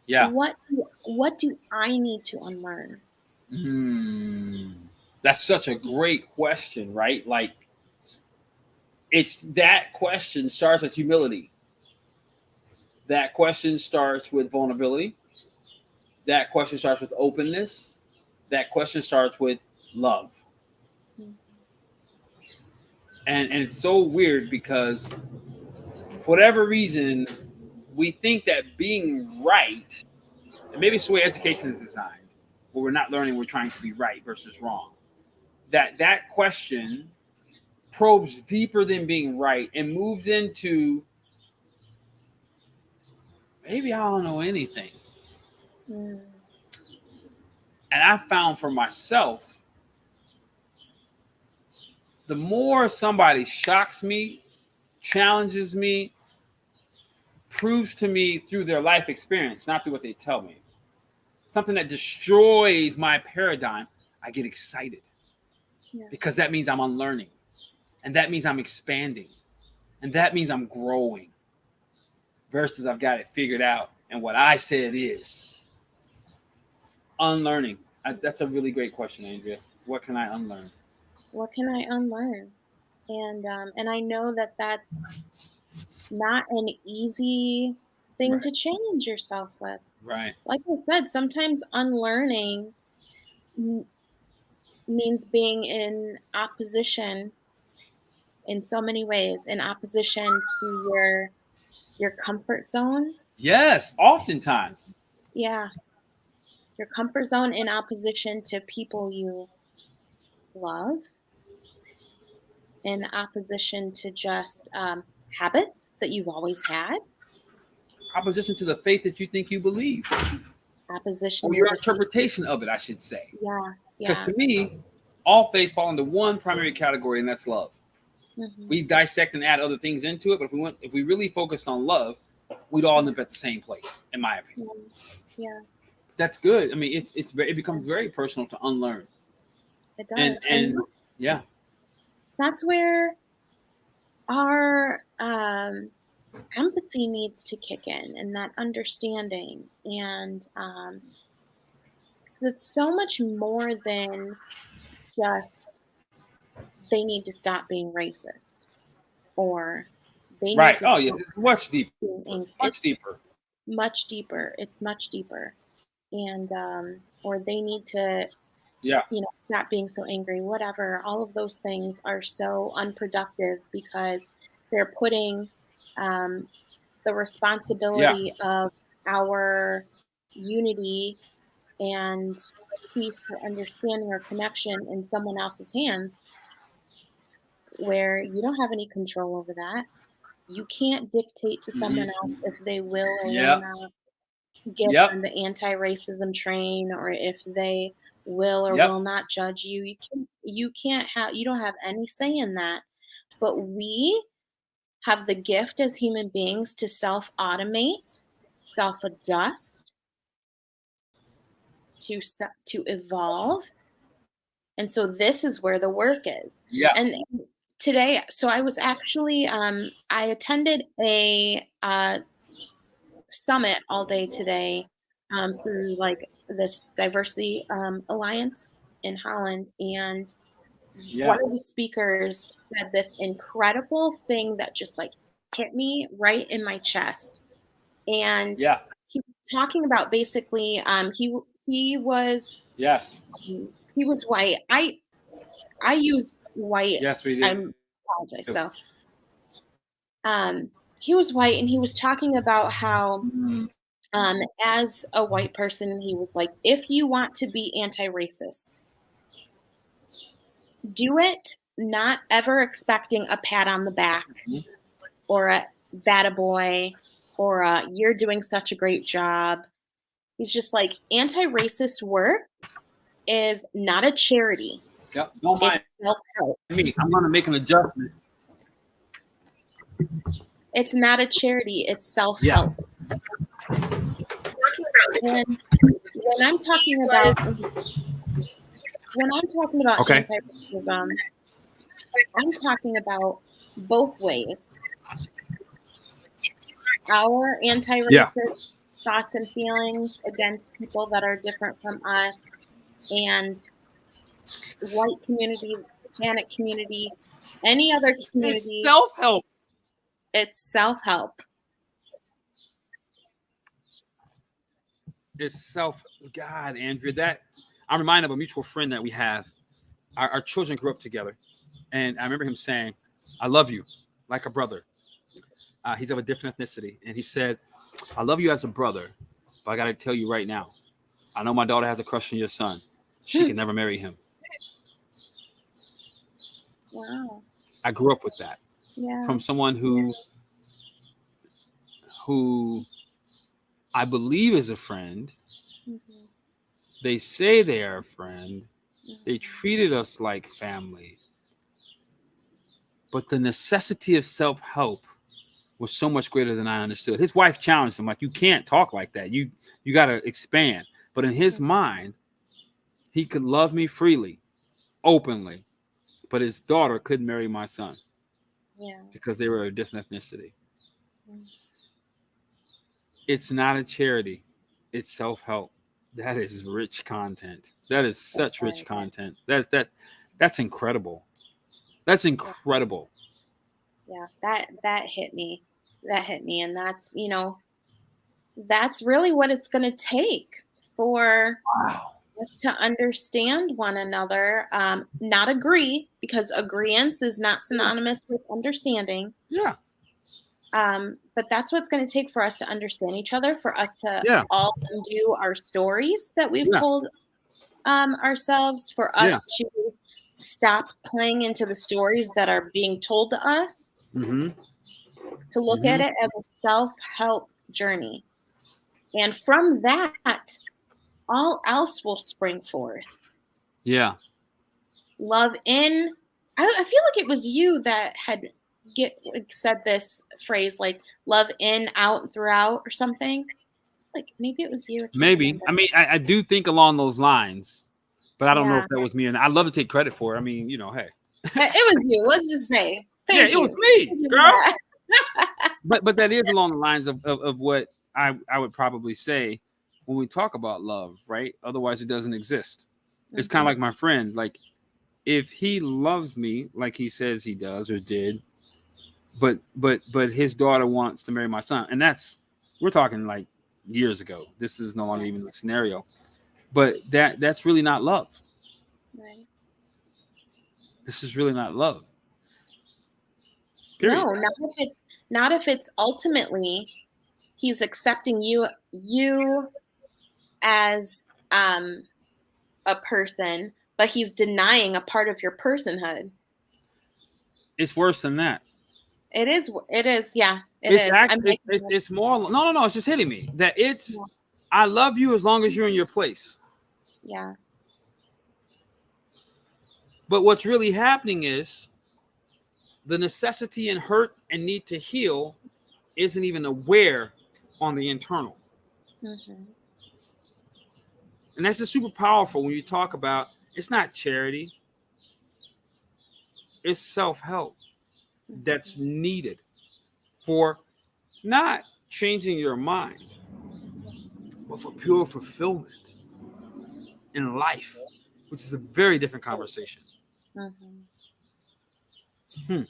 Speaker 1: Yeah.
Speaker 2: What do I need to unlearn?
Speaker 1: Hmm. That's such a great question, right? Like, it's that question starts with humility. That question starts with vulnerability. That question starts with openness. That question starts with love.
Speaker 2: Mm.
Speaker 1: And it's so weird because for whatever reason, we think that being right, and maybe it's the way education is designed, where we're not learning, we're trying to be right versus wrong. That question probes deeper than being right and moves into maybe I don't know anything.
Speaker 2: Mm.
Speaker 1: And I found for myself, the more somebody shocks me, challenges me, proves to me through their life experience, not through what they tell me, something that destroys my paradigm, I get excited
Speaker 2: Yeah.
Speaker 1: because that means I'm unlearning, and that means I'm expanding, and that means I'm growing versus I've got it figured out. And what I said is unlearning. That's a really great question, Andrea. What can I unlearn?
Speaker 2: What can I unlearn? And I know that that's not an easy thing
Speaker 1: Right,
Speaker 2: to change yourself with.
Speaker 1: right.
Speaker 2: Like I said, sometimes unlearning m- means being in opposition in so many ways, in opposition to your comfort zone.
Speaker 1: Yes, oftentimes.
Speaker 2: Yeah, your comfort zone in opposition to people you love, in opposition to just habits that you've always had.
Speaker 1: Opposition to the faith that you think you believe.
Speaker 2: opposition
Speaker 1: or
Speaker 2: with
Speaker 1: your
Speaker 2: the faith.
Speaker 1: interpretation of it, I should say.
Speaker 2: Yes,
Speaker 1: Because
Speaker 2: yeah.
Speaker 1: to me, all faiths fall into one primary category, and that's love.
Speaker 2: Mm-hmm.
Speaker 1: We dissect and add other things into it, but if we really focused on love, we'd all end up at the same place, in my opinion.
Speaker 2: Yeah.
Speaker 1: That's good. I mean, it becomes very personal to unlearn.
Speaker 2: It does. And
Speaker 1: yeah,
Speaker 2: that's where our empathy needs to kick in, and that understanding. And 'cause it's so much more than just they need to stop being racist, or they need
Speaker 1: right.
Speaker 2: to
Speaker 1: Oh, yes,
Speaker 2: stop
Speaker 1: it's much deeper.
Speaker 2: being
Speaker 1: Much
Speaker 2: it's
Speaker 1: deeper.
Speaker 2: much deeper. It's much deeper. And or they need to,
Speaker 1: Yeah,
Speaker 2: stop being so angry, whatever. All of those things are so unproductive because they're putting um, the
Speaker 1: yeah,
Speaker 2: responsibility of our unity and peace or understanding or connection in someone else's hands, where you don't have any control over that. You can't dictate to someone
Speaker 1: hmm
Speaker 2: else if they will or will
Speaker 1: yep,
Speaker 2: not get
Speaker 1: yep,
Speaker 2: on the anti-racism train, or if they will or
Speaker 1: yep.
Speaker 2: will not judge you. You don't have any say in that. But we have the gift as human beings to self-automate, self-adjust, to evolve. And so this is where the work is.
Speaker 1: Yeah,
Speaker 2: And today, so I was actually I attended a summit all day today, through like this diversity alliance in Holland. And one
Speaker 1: yeah,
Speaker 2: of the speakers said this incredible thing that just like hit me right in my chest. And
Speaker 1: yeah.
Speaker 2: he was talking about basically, he was
Speaker 1: Yes,
Speaker 2: he was white. I use white.
Speaker 1: yes, we
Speaker 2: I
Speaker 1: do.
Speaker 2: apologize. So he was white, and he was talking about how
Speaker 1: Mm,
Speaker 2: as a white person, he was like, if you want to be anti-racist, do it not ever expecting a pat on the back,
Speaker 1: mhm.
Speaker 2: or a "that a boy," or a "you're doing such a great job." He's just like, anti-racist work is not a charity.
Speaker 1: Yep. Don't mind
Speaker 2: It's self-help.
Speaker 1: me. I'm gonna make an adjustment.
Speaker 2: It's not a charity. It's
Speaker 1: Yeah.
Speaker 2: self-help. And when I'm talking about
Speaker 1: Okay.
Speaker 2: anti-racism, I'm talking about both ways. Our
Speaker 1: Yeah.
Speaker 2: anti-racist thoughts and feelings against people that are different from us, and white community, Hispanic community, any other
Speaker 1: It's
Speaker 2: community.
Speaker 1: self help.
Speaker 2: It's self-help.
Speaker 1: It's self. God, Andrea, that I'm reminded of a mutual friend that we have. Our children grew up together, and I remember him saying, "I love you like a brother." He's of a different ethnicity, and he said, "I love you as a brother, but I got to tell you right now, I know my daughter has a crush on your son. She can never marry him."
Speaker 2: Wow.
Speaker 1: I grew up with that
Speaker 2: Yeah.
Speaker 1: from someone who I believe is a friend.
Speaker 2: Mhm.
Speaker 1: They say they are a friend. They
Speaker 2: Mhm.
Speaker 1: treated us like family. But the necessity of self-help was so much greater than I understood. His wife challenged him, like, you can't talk like that. You got to expand. But in his mind, he could love me freely, openly, but his daughter couldn't marry my son
Speaker 2: Yeah.
Speaker 1: because they were a different ethnicity.
Speaker 2: Mm.
Speaker 1: It's not a charity. It's self-help. That is rich content. That is
Speaker 2: That's
Speaker 1: such rich
Speaker 2: very good.
Speaker 1: content. That's incredible. That's
Speaker 2: Yeah.
Speaker 1: incredible.
Speaker 2: Yeah. That hit me. That hit me. And that's really what it's going to take for
Speaker 1: Wow.
Speaker 2: us to understand one another, not agree, because agreeance is not synonymous with understanding.
Speaker 1: Yeah.
Speaker 2: But that's what it's going to take for us to understand each other, for us to
Speaker 1: Yeah.
Speaker 2: all undo our stories that we've
Speaker 1: Yeah.
Speaker 2: told ourselves, for
Speaker 1: Yeah.
Speaker 2: us to stop playing into the stories that are being told to us,
Speaker 1: Mm-hmm.
Speaker 2: to look at
Speaker 1: Mm-hmm.
Speaker 2: it as a self-help journey. And from that, all else will spring forth.
Speaker 1: Yeah.
Speaker 2: Love in, I feel like it was you that had said this phrase, like love in, out, and throughout, or something. Like maybe it was you. I can't
Speaker 1: Maybe.
Speaker 2: remember.
Speaker 1: I mean, I do think along those lines, but I don't know
Speaker 2: Yeah,
Speaker 1: if that was me. And I'd love to take credit for it. I mean, hey.
Speaker 2: it was you. Let's just say
Speaker 1: Yeah,
Speaker 2: thank
Speaker 1: it
Speaker 2: you.
Speaker 1: was me, girl.
Speaker 2: Yeah.
Speaker 1: But that is along the lines of what I would probably say when we talk about love, right? Otherwise, it doesn't exist. It's kind of like my friend. Like, if he loves me like he says he does or did, but his daughter wants to marry my son, and we're talking like years ago. This is no longer even the scenario. But that's really not love.
Speaker 2: Right.
Speaker 1: This is really not love.
Speaker 2: No,
Speaker 1: Period.
Speaker 2: not if it's ultimately he's accepting you as a person, but he's denying a part of your personhood.
Speaker 1: It's worse than that.
Speaker 2: It is. Yeah, it
Speaker 1: It's
Speaker 2: is. I'm
Speaker 1: actually
Speaker 2: making
Speaker 1: it's more. No. It's just hitting me that it's.
Speaker 2: yeah,
Speaker 1: I love you as long as you're in your place.
Speaker 2: yeah,
Speaker 1: But what's really happening is the necessity and hurt and need to heal isn't even aware on the internal.
Speaker 2: mm-hmm.
Speaker 1: And that's just super powerful when you talk about it's not charity, it's self-help that's
Speaker 2: Mm-hmm.
Speaker 1: needed for not changing your mind, but for pure fulfillment in life, which is a very different conversation.
Speaker 2: Mm-hmm.
Speaker 1: Hmm.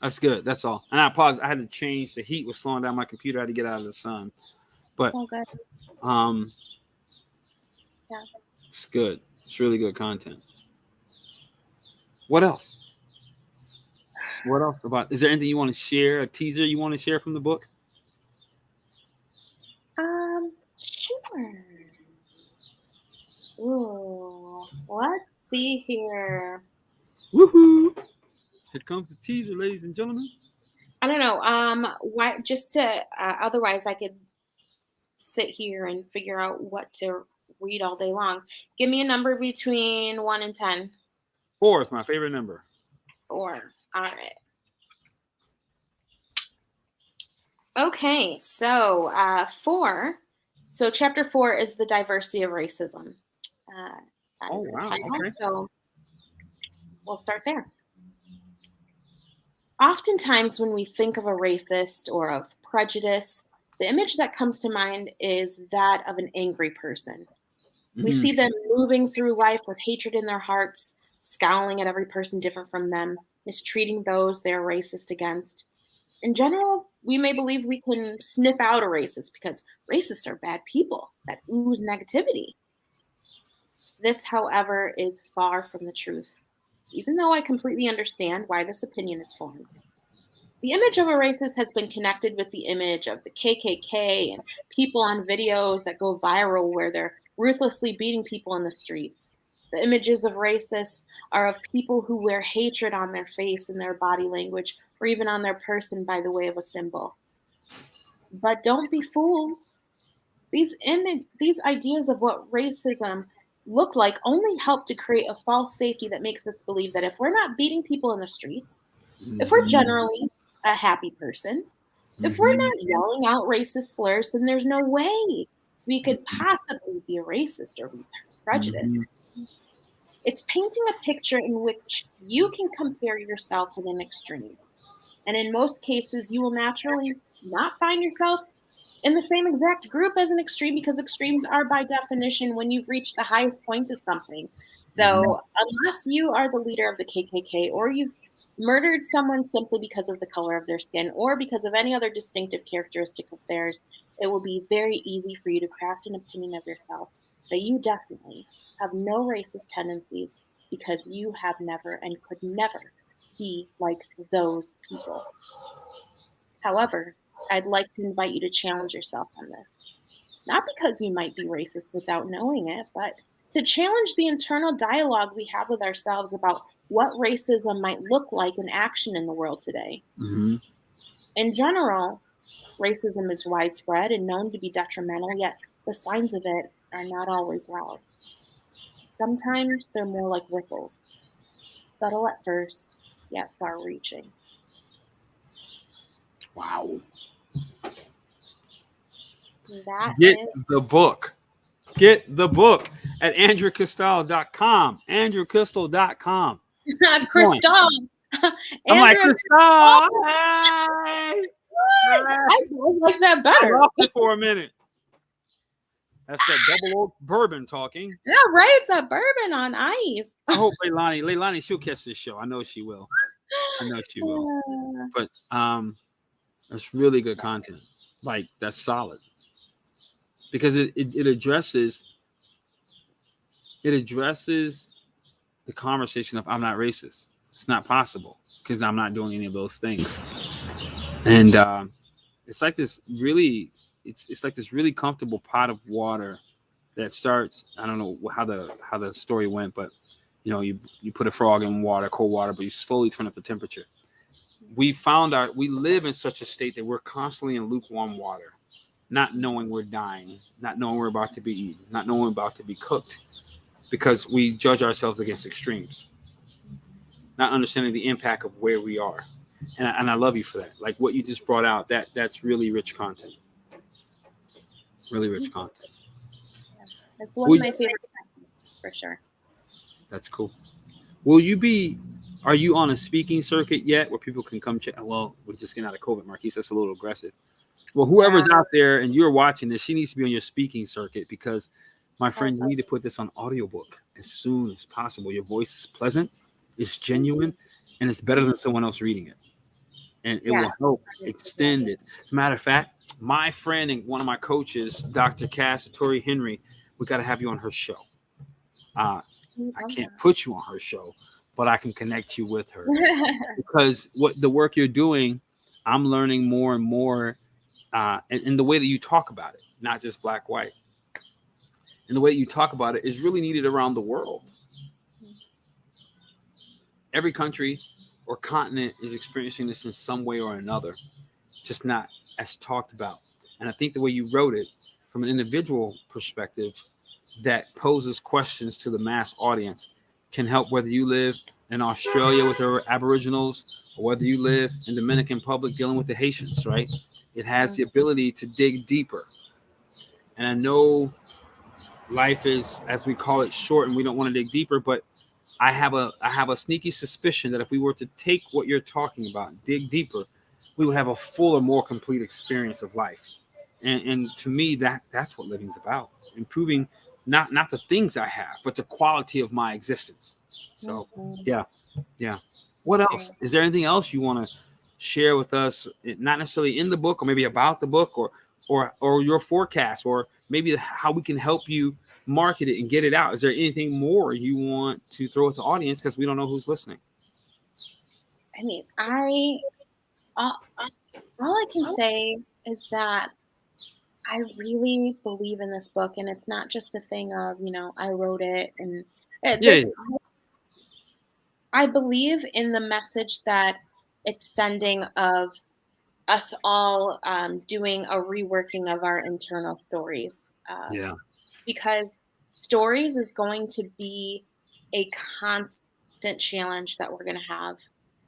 Speaker 1: That's good. That's all. And I apologize. I had to change. The heat was slowing down my computer. I had to get out of the sun.
Speaker 2: It's
Speaker 1: But
Speaker 2: all good.
Speaker 1: um,
Speaker 2: Yeah.
Speaker 1: it's good. It's really good content. What else? What else about? Is there anything you want to share? A teaser you want to share from the book?
Speaker 2: Sure. Ooh, let's see here.
Speaker 1: Woohoo! Here comes the teaser, ladies and gentlemen.
Speaker 2: I don't know. Why? Just to otherwise, I could sit here and figure out what to read all day long. Give me a number between 1 and 10.
Speaker 1: 4 is my favorite number.
Speaker 2: 4. All right. Okay. So 4. So chapter 4 is the diversity of racism. Uh, that
Speaker 1: Oh
Speaker 2: is the
Speaker 1: wow.
Speaker 2: title.
Speaker 1: Okay.
Speaker 2: So we'll start there. Oftentimes, when we think of a racist or of prejudice, the image that comes to mind is that of an angry person. We
Speaker 1: Mm-hmm.
Speaker 2: see them moving through life with hatred in their hearts, scowling at every person different from them, mistreating those they are racist against. In general, we may believe we can sniff out a racist because racists are bad people that ooze negativity. This, however, is far from the truth, even though I completely understand why this opinion is formed. The image of a racist has been connected with the image of the KKK and people on videos that go viral where they're ruthlessly beating people in the streets. The images of racists are of people who wear hatred on their face and their body language, or even on their person by the way of a symbol. But don't be fooled. These ideas of what racism look like only help to create a false safety that makes us believe that if we're not beating people in the streets, if we're
Speaker 1: Mm-hmm.
Speaker 2: generally a happy person, if we're
Speaker 1: Mm-hmm.
Speaker 2: not yelling out racist slurs, then there's no way we could possibly be a racist or be prejudiced.
Speaker 1: Mm-hmm.
Speaker 2: It's painting a picture in which you can compare yourself with an extreme. And in most cases, you will naturally not find yourself in the same exact group as an extreme because extremes are by definition when you've reached the highest point of something.
Speaker 1: Mm-hmm.
Speaker 2: So, unless you are the leader of the KKK or you've murdered someone simply because of the color of their skin or because of any other distinctive characteristic of theirs, it will be very easy for you to craft an opinion of yourself that you definitely have no racist tendencies because you have never and could never be like those people. However, I'd like to invite you to challenge yourself on this. Not because you might be racist without knowing it, but to challenge the internal dialogue we have with ourselves about what racism might look like in action in the world today.
Speaker 1: Mm-hmm.
Speaker 2: In general, racism is widespread and known to be detrimental, yet the signs of it are not always loud. Sometimes they're more like ripples, subtle at first, yet far-reaching.
Speaker 1: Wow.
Speaker 2: That
Speaker 1: Get
Speaker 2: is
Speaker 1: the book. Get the book at andreacristal.com. andreacristal.com. One.
Speaker 2: Crystal.
Speaker 1: I'm like,
Speaker 2: Andrea.
Speaker 1: Crystal.
Speaker 2: Oh,
Speaker 1: Hey.
Speaker 2: I like that
Speaker 1: I
Speaker 2: better.
Speaker 1: lost it for a minute. That's that double oak bourbon talking.
Speaker 2: Yeah, right. It's a bourbon on ice.
Speaker 1: I hope Leilani, she'll catch this show. I know she will. I know she will. But it's really good content. Like, that's solid. Because it addresses the conversation of I'm not racist. It's not possible because I'm not doing any of those things. And it's like this really, it's like this really comfortable pot of water that starts. I don't know how the story went, but you put a frog in water, cold water, but you slowly turn up the temperature. We live in such a state that we're constantly in lukewarm water, not knowing we're dying, not knowing we're about to be eaten, not knowing we're about to be cooked, because we judge ourselves against extremes, not understanding the impact of where we are. And I love you for that. Like what you just brought out, that's really rich content. Really rich content.
Speaker 2: It's one of my favorite things, for sure.
Speaker 1: That's cool. Are you on a speaking circuit yet where people can come check? Well, we're just getting out of COVID, Marquise. That's a little aggressive. Well, whoever's out there and you're watching this, she needs to be on your speaking circuit because, my friend, you need to put this on audiobook as soon as possible. Your voice is pleasant, it's genuine, and it's better than someone else reading it. And it will help extend it. As a matter of fact, my friend and one of my coaches, Dr. Tori Henry, we got to have you on her show. I can't put you on her show, but I can connect you with her because what the work you're doing, I'm learning more and more in the way that you talk about it, not just black, white. And the way you talk about it is really needed around the world. Every country or continent is experiencing this in some way or another, just not as talked about. And I think the way you wrote it from an individual perspective that poses questions to the mass audience can help whether you live in Australia with our Aboriginals or whether you live in Dominican Republic dealing with the Haitians, right? It has the ability to dig deeper. And I know life is, as we call it, short and we don't want to dig deeper, but I have a sneaky suspicion that if we were to take what you're talking about, dig deeper, we would have a fuller, more complete experience of life. And to me, that's what living's about. Improving not the things I have, but the quality of my existence. So yeah. What else? Is there anything else you want to share with us? Not necessarily in the book, or maybe about the book, or your forecast, or maybe how we can help you market it and get it out. Is there anything more you want to throw at the audience, because we don't know who's listening?
Speaker 2: I mean, all I can say is that I really believe in this book, and it's not just a thing of, I wrote it and I believe in the message that it's sending of us all doing a reworking of our internal stories. Because stories is going to be a constant challenge that we're going to have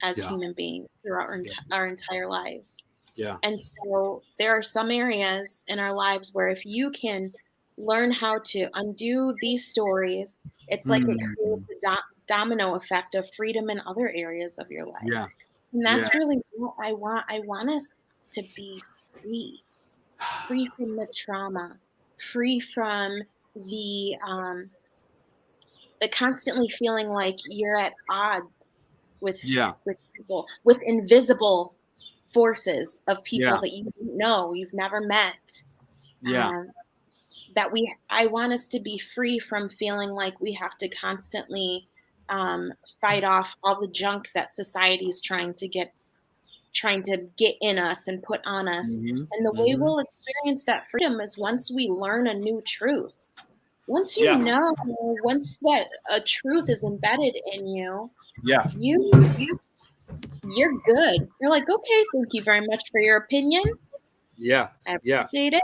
Speaker 2: as human beings throughout our entire lives.
Speaker 1: Yeah.
Speaker 2: And so there are some areas in our lives where if you can learn how to undo these stories, it's like it creates a domino effect of freedom in other areas of your life.
Speaker 1: Yeah.
Speaker 2: And that's really what I want. I want us to be free from the trauma, free from the constantly feeling like you're at odds with people, with invisible forces of people that you don't know, you've never met. I want us to be free from feeling like we have to constantly fight off all the junk that society is trying to get in us and put on us. And the way we'll experience that freedom is once we learn a new truth. Once you know, once that a truth is embedded in you, you're good. You're like, okay, thank you very much for your opinion. I appreciate it.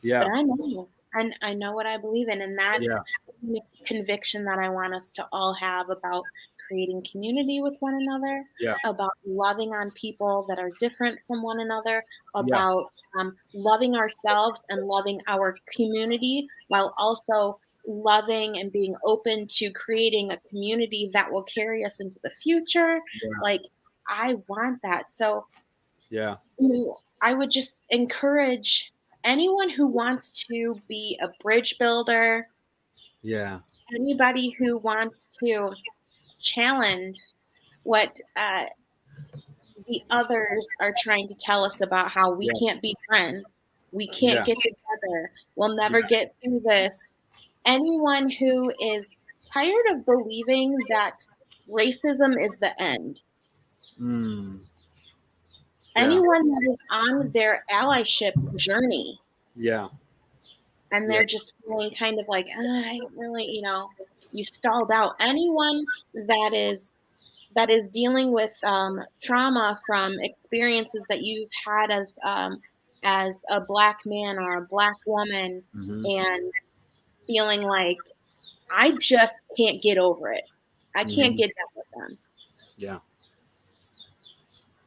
Speaker 1: Yeah.
Speaker 2: But I know. And I know what I believe in, and that's
Speaker 1: Yeah.
Speaker 2: the conviction that I want us to all have about creating community with one another,
Speaker 1: Yeah.
Speaker 2: about loving on people that are different from one another,
Speaker 1: Yeah.
Speaker 2: about loving ourselves and loving our community, while also loving and being open to creating a community that will carry us into the future.
Speaker 1: Yeah.
Speaker 2: Like, I want that. So
Speaker 1: Yeah.
Speaker 2: I would just encourage anyone who wants to be a bridge builder,
Speaker 1: Yeah.
Speaker 2: anybody who wants to challenge what the others are trying to tell us about how we
Speaker 1: Yeah.
Speaker 2: can't be friends, we can't
Speaker 1: Yeah.
Speaker 2: get together, we'll
Speaker 1: Yeah.
Speaker 2: never get through this. Anyone who is tired of believing that racism is the end,
Speaker 1: Mm. Yeah.
Speaker 2: anyone that is on their allyship journey
Speaker 1: Yeah.
Speaker 2: and
Speaker 1: Yeah.
Speaker 2: they're just feeling kind of like, I don't really, you've stalled out. Anyone that is dealing with trauma from experiences that you've had as a black man or a black woman,
Speaker 1: Mm-hmm.
Speaker 2: and feeling like I just can't get over it. I can't
Speaker 1: Mm-hmm.
Speaker 2: get done with them.
Speaker 1: Yeah.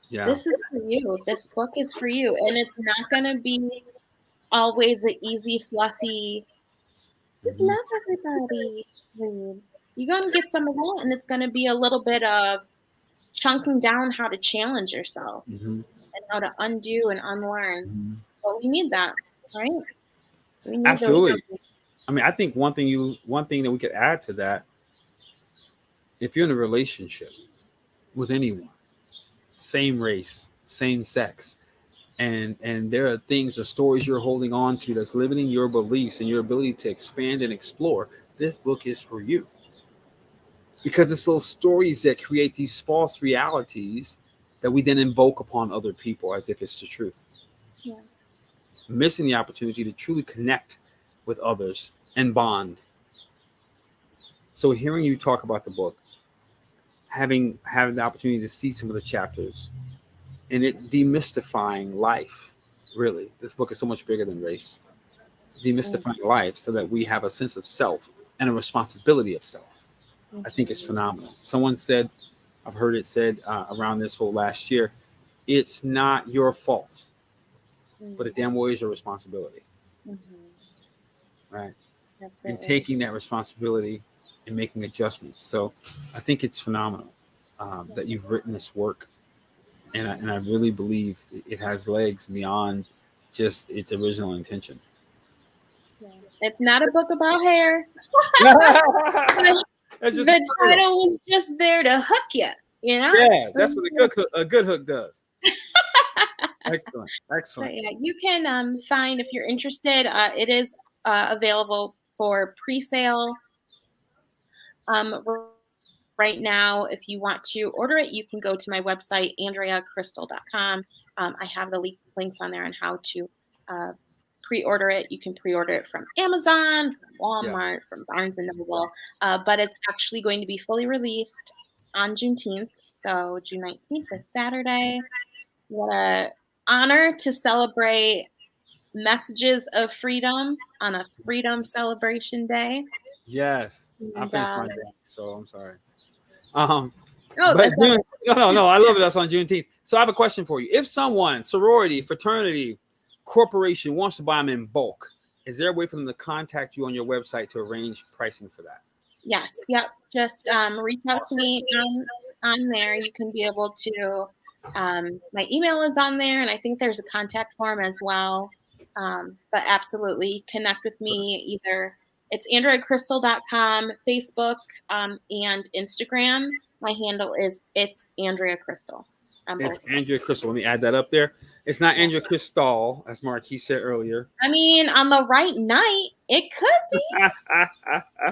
Speaker 1: Yeah.
Speaker 2: This is for you. This book is for you, and it's not going to be always an easy, fluffy, just
Speaker 1: Mm-hmm.
Speaker 2: love everybody read. You're going to get some of that, and it's going to be a little bit of chunking down how to challenge yourself
Speaker 1: Mm-hmm.
Speaker 2: and how to undo and unlearn.
Speaker 1: Mm-hmm.
Speaker 2: But we need that, right? We need those.
Speaker 1: Absolutely. I mean, I think one thing that we could add to that, if you're in a relationship with anyone, same race, same sex, and there are things or stories you're holding on to that's limiting your beliefs and your ability to expand and explore, this book is for you. Because it's those stories that create these false realities that we then invoke upon other people as if it's the truth.
Speaker 2: Yeah.
Speaker 1: Missing the opportunity to truly connect with others and bond. So hearing you talk about the book, having the opportunity to see some of the chapters, and it demystifying life, really. This book is so much bigger than race. Demystifying life so that we have a sense of self and a responsibility of self. I think it's phenomenal. Someone said, I've heard it said around this whole last year, it's not your fault, but it damn well is your responsibility. Right?
Speaker 2: Absolutely.
Speaker 1: And taking that responsibility and making adjustments. So I think it's phenomenal that you've written this work. And I really believe it has legs beyond just its original intention.
Speaker 2: Yeah. It's not a book about hair. The title was just there to hook you, you know?
Speaker 1: Yeah, that's what a good hook does. Excellent.
Speaker 2: But yeah, you can find, if you're interested, it is available for pre-sale. Right now, if you want to order it, you can go to my website, andreacrystal.com. I have the links on there on how to pre-order it. You can pre-order it from Amazon, from Walmart, from Barnes & Noble, but it's actually going to be fully released on Juneteenth. So June 19th is Saturday. What a honor to celebrate messages of freedom on a freedom celebration day.
Speaker 1: Yes.
Speaker 2: And,
Speaker 1: I finished my drink, so I'm sorry.
Speaker 2: oh,
Speaker 1: but
Speaker 2: that's
Speaker 1: June, no, I love it. That's on Juneteenth. So I have a question for you. If someone, sorority, fraternity, corporation wants to buy them in bulk, is there a way for them to contact you on your website to arrange pricing for that?
Speaker 2: Yes. Yep. Just reach out to me on there. You can be able to. My email is on there, and I think there's a contact form as well. But absolutely, connect with me either. It's andreacrystal.com, Facebook, and Instagram. My handle is It's Andrea Crystal.
Speaker 1: It's Andrea Crystal. Let me add that up there. It's not Andrea Crystal, as Marquis said earlier.
Speaker 2: I mean, on the right night, it could be. If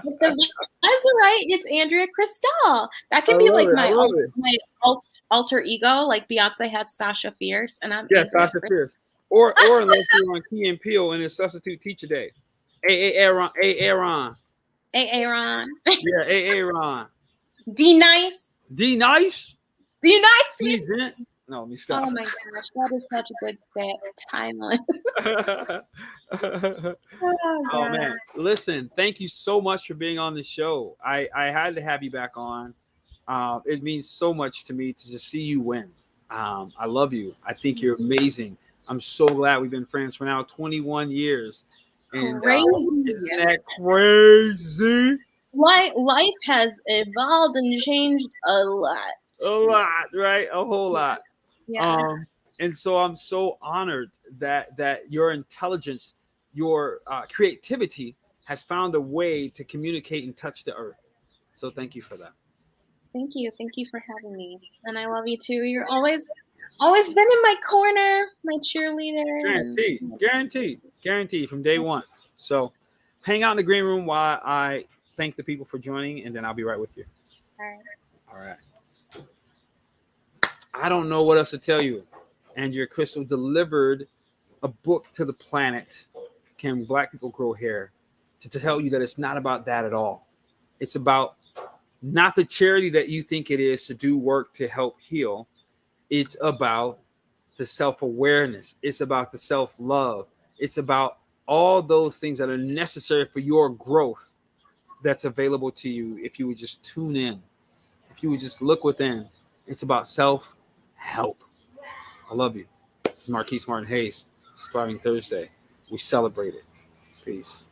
Speaker 2: the vibes are right, it's Andrea Crystal. That can be like my alter ego. Like Beyonce has Sasha Fierce, and I'm
Speaker 1: Sasha Fierce. Or unless you're on Key and Peele and it's substitute teacher day. Aaron.
Speaker 2: Aaron.
Speaker 1: Yeah, Aaron.
Speaker 2: D Nice.
Speaker 1: D Nice.
Speaker 2: D Nice.
Speaker 1: He's in. No, let me
Speaker 2: Oh
Speaker 1: stop.
Speaker 2: my gosh, that is such a good timeless. Oh
Speaker 1: Oh
Speaker 2: god.
Speaker 1: man, listen, thank you so much for being on the show. I had to have you back on. It means so much to me to just see you win. I love you. I think you're amazing. I'm so glad we've been friends for now 21 years. And
Speaker 2: Crazy.
Speaker 1: isn't that crazy?
Speaker 2: Life has evolved and changed a lot.
Speaker 1: A lot, right? A whole lot.
Speaker 2: Yeah.
Speaker 1: Um, and so I'm so honored that your intelligence, your creativity has found a way to communicate and touch the earth. So thank you for that.
Speaker 2: Thank you. Thank you for having me. And I love you too. You're always been in my corner, my cheerleader. And
Speaker 1: Guaranteed from day one. So hang out in the green room while I thank the people for joining, and then I'll be right with you.
Speaker 2: all right.
Speaker 1: All right. I don't know what else to tell you. Andrea Crystal delivered a book to the planet. Can Black people grow hair? To tell you that it's not about that at all. It's about not the charity that you think it is to do work to help heal. It's about the self-awareness. It's about the self-love. It's about all those things that are necessary for your growth that's available to you if you would just tune in, if you would just look within. It's about self-help. I love you. This is Marquise Martin Hayes. It's Thriving Thursday. We celebrate it. Peace.